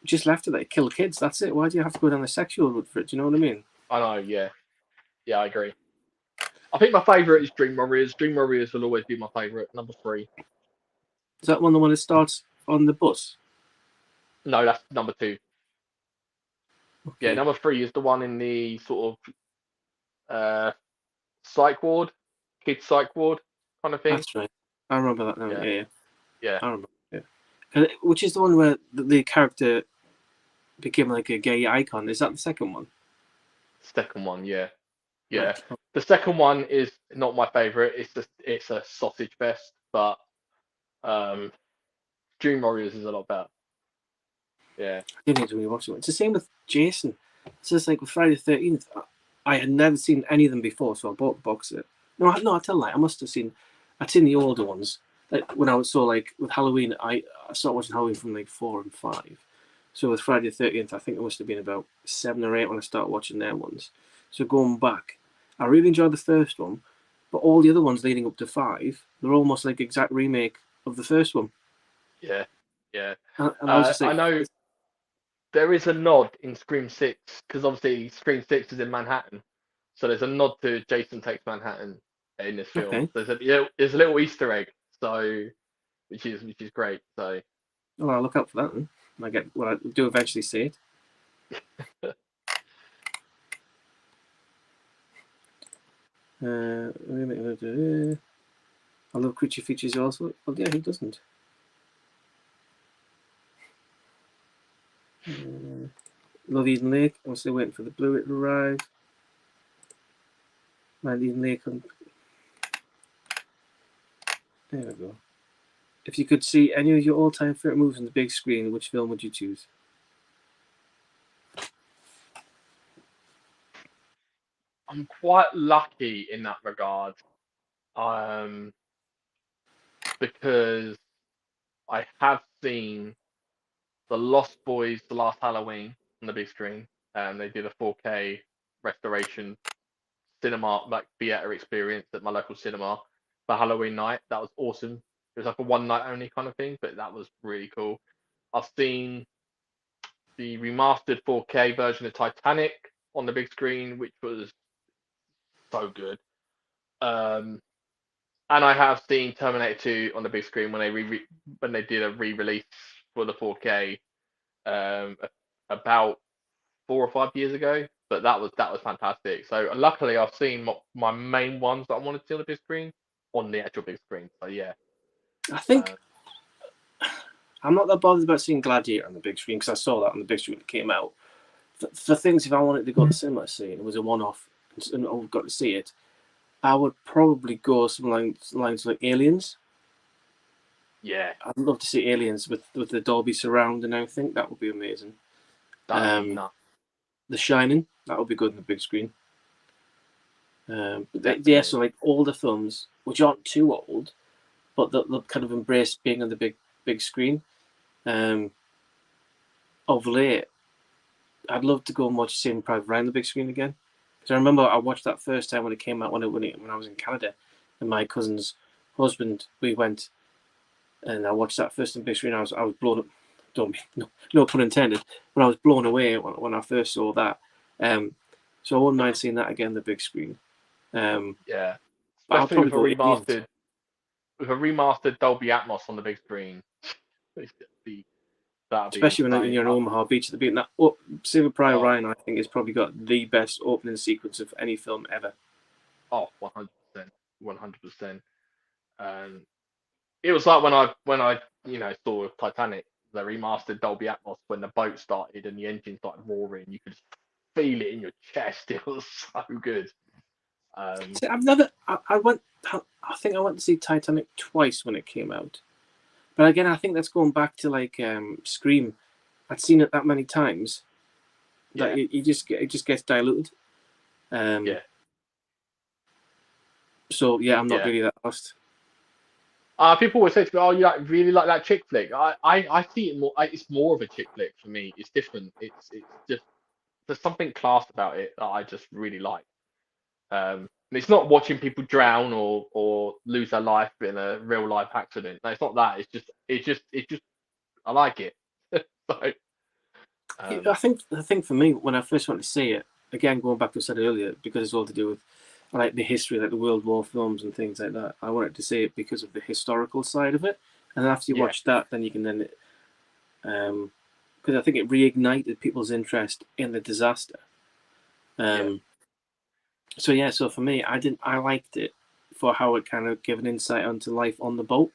just left it like kill kids. That's it. Why do you have to go down the sexual route for it? Do you know what I mean? I know. Yeah, yeah, I agree. I think my favorite is Dream Warriors. Dream Warriors will always be my favorite. Number 3. Is that one the one that starts on the bus? No, that's number 2. Yeah, Okay, number 3 is the one in the sort of psych ward, kids psych ward kind of thing. that's right. I remember that now. Yeah, Yeah, yeah, yeah. I remember. Yeah, which is the one where the character became like a gay icon. Is that the second one? Second one, yeah, yeah. Right. The second one is not my favorite. It's a sausage fest, but um, Dream Warriors is a lot better. Yeah, I didn't need to rewatch it. It's the same with Jason. It's just like with Friday the 13th. I had never seen any of them before, so I bought the box set. No, I tell a lie. I must have seen. I'd seen the older ones. Like when I was like with Halloween, I started watching Halloween from like 4 and 5. So with Friday the 13th, I think it must have been about 7 or 8 when I started watching their ones. So going back, I really enjoyed the first one, but all the other ones leading up to 5, they're almost like exact remake of the first one. yeah, yeah. And I was just I like, know there is a nod in Scream 6 because obviously Scream 6 is in Manhattan, so there's a nod to Jason Takes Manhattan in this film. okay, There's a little Easter egg, so which is great. So well, I'll look out for that then. I do eventually see it. I love creature features also. Well, yeah, who doesn't? Love Eden Lake. I'm still waiting for the Blu-ray to arrive. Man, Eden Lake. There we go. If you could see any of your all-time favorite movies on the big screen, which film would you choose? I'm quite lucky in that regard, um, because I have seen The Lost Boys, The Last Halloween on the big screen, and they did a 4K restoration cinema like theater experience at my local cinema for Halloween night. That was awesome. It was like a one night only kind of thing, but that was really cool. I've seen the remastered 4K version of Titanic on the big screen, which was so good. Um, and I have seen Terminator 2 on the big screen when they did a re-release for the 4K about 4 or 5 years ago. But that was fantastic. So luckily, I've seen my main ones that I wanted to see on the big screen on the actual big screen. So yeah, I think uh, I'm not that bothered about seeing Gladiator on the big screen because I saw that on the big screen when it came out. For things, if I wanted to go to the cinema to see it, it was a one-off, and I got to see it. I would probably go some lines like Aliens. yeah, I'd love to see Aliens with the Dolby surround and everything. That would be amazing. that'd be nuts. The Shining, that would be good on the big screen. Yeah, Definitely. so like older films, which aren't too old, but they'll kind of embrace being on the big screen. Um, of late, I'd love to go and watch Saving Private Ryan on the big screen again. Because I remember I watched that first time when it came out when I was in Canada, and my cousin's husband, we went and I watched that first on big screen. I was blown up. Don't no pun intended, but I was blown away when I first saw that. So I wouldn't mind seeing that again on the big screen. Yeah, I'll especially probably go Aliens. with a remastered Dolby Atmos on the big screen. That'd be that'd be Especially when insane. you're in Omaha Beach at the beat. That Saving Private Oh, Ryan, I think, has probably got the best opening sequence of any film ever. oh, 100%, 100%. Um, it was like when I saw Titanic, the remastered Dolby Atmos when the boat started and the engine started roaring. You could feel it in your chest. It was so good, See, I've never. I went. I think I went to see Titanic twice when it came out, but again, I think that's going back to like Scream. I'd seen it that many times that it just gets diluted. So yeah, I'm not really that lost. People always say to me, "Oh, you really like that chick flick?" I see it more. It's more of a chick flick for me. It's different. It's just there's something class about it that I just really like. And it's not watching people drown or lose their life in a real life accident. No, it's not that. It's just I like it. So, I think for me, when I first went to see it, again going back to what I said earlier, because it's all to do with like the history, like the World War films and things like that. I wanted to see it because of the historical side of it, and then after you watch that, then you can then, because I think it reignited people's interest in the disaster. So yeah, so for me, I liked it for how it kind of gave an insight onto life on the boat.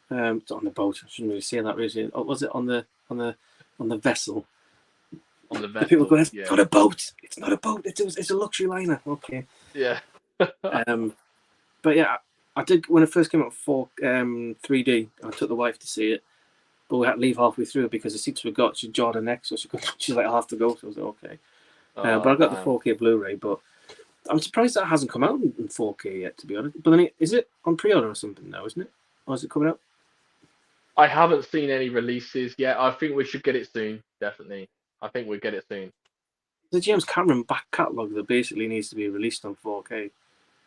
It's on the boat. I shouldn't really say that. Really, or was it on the vessel? On the vessel. The people go, it's not a boat. It's not a boat. It's a luxury liner. Okay. Yeah. But yeah, I did when it first came out 3D. I took the wife to see it, but we had to leave halfway through because the seats we got, she jarred her neck, so she's like, I have to go. So I was like, okay. But I got the 4K Blu-ray, but I'm surprised that hasn't come out in 4K yet, to be honest. But then is it on pre-order or something now, isn't it? Or is it coming out? I haven't seen any releases yet. I think we should get it soon. Definitely. I think we'll get it soon. The James Cameron back catalogue that basically needs to be released on 4K.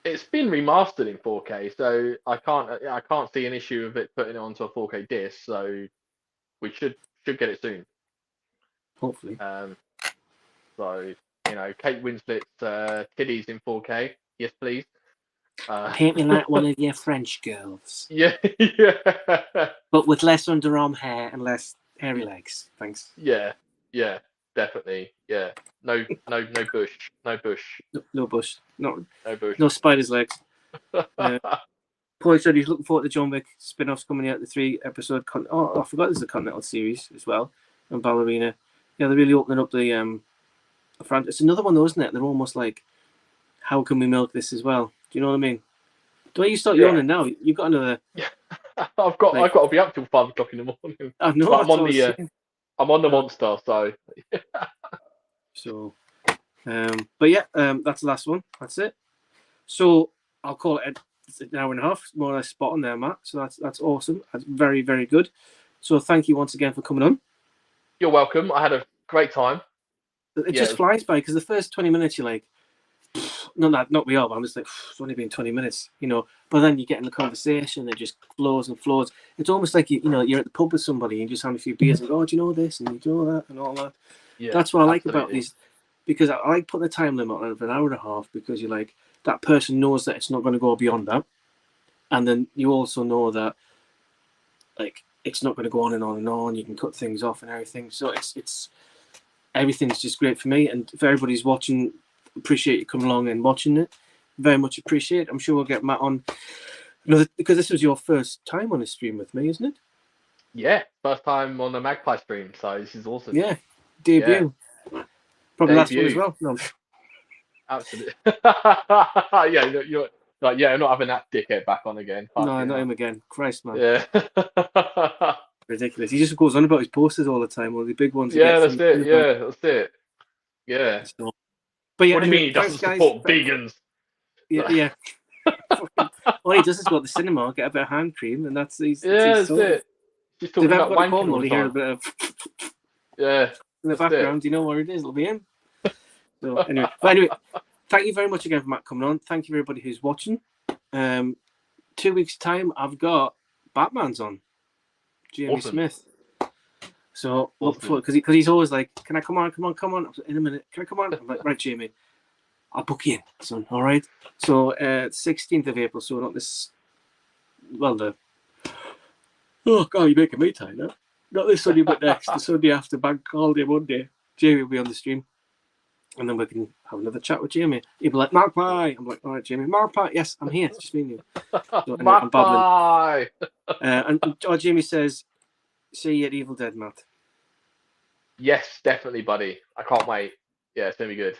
It's been remastered in 4K, so I can't see an issue of it putting it onto a 4K disc. So we should get it soon. Hopefully. So Kate Winslet's titties in 4K. Yes, please. Paint me like one of your French girls. Yeah. But with less underarm hair and less hairy legs. Thanks. Yeah, definitely. Yeah. No bush. No bush. No bush. No bush. No spider's legs. Paul said he's looking forward to John Wick spin-offs coming out, the 3-episode. I forgot there's a Continental series as well. And Ballerina. Yeah, they're really opening up the franchise. It's another one though, isn't it? They're almost like, how can we milk this as well? Do you know what I mean? The way you start yawning now, you've got another. Yeah. I've got to be up till 5 o'clock in the morning. I know. I'm on the monster, so. So, but yeah, that's the last one. That's it. So I'll call it an hour and a half, more or less spot on there, Matt. So that's awesome. That's very, very good. So thank you once again for coming on. You're welcome. I had a great time. It just flies by because the first 20 minutes you're like, not me up. I'm just like, it's only been 20 minutes, But then you get in the conversation, it just flows and flows. It's almost like you're at the pub with somebody and you just have a few beers and go, oh, do you know this and you know that and all that. Yeah, that's what I like about these, because I like putting a time limit on it of an hour and a half, because you're like, that person knows that it's not going to go beyond that, and then you also know that like it's not going to go on and on and on. You can cut things off and everything. So it's everything's just great for me, and if everybody's watching, appreciate you coming along and watching it. Very much appreciate. I'm sure we'll get Matt on another, because this was your first time on a stream with me, isn't it? Yeah, first time on the Magpie stream, so this is awesome. Yeah, debut. Yeah. Probably last one as well. No. Absolutely. Yeah, you're like, I'm not having that dickhead back on again. No, not him again. Christ, man. Yeah. Ridiculous. He just goes on about his posters all the time, all the big ones. Yeah, that's it. Yeah, that's it. Yeah. So, but yeah, what do you mean he doesn't support vegans? Yeah. All he does is go to the cinema, get a bit of hand cream, and that's it. Just talking about wanking all the time. Hear a bit of in the background. You know where it is? It'll be him. So anyway, thank you very much again for Matt coming on. Thank you everybody who's watching. 2 weeks time, I've got Batman's on. Jamie Smith. So because he's always like, can I come on? In a minute, can I come on? I'm like, right, Jamie, I'll book you in, son. All right. So 16th of April. So not this. Well, oh God, you're making me tired now. Not this Sunday, but next, the Sunday after Bank Holiday Monday. Jamie will be on the stream, and then we can have another chat with Jamie. He'll be like, Magpie. I'm like, all right, Jamie. Magpie. Yes, I'm here. It's just me and you. So, anyway, Magpie. And Jamie says, see you at Evil Dead, Matt. Yes, definitely, buddy. I can't wait. Yeah, it's going to be good.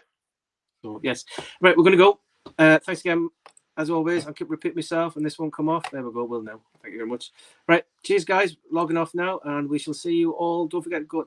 So, yes. Right, we're going to go. Thanks again, as always. I'll keep repeating myself, and this won't come off. There we go. Will now. Thank you very much. Right, cheers, guys. Logging off now, and we shall see you all. Don't forget to go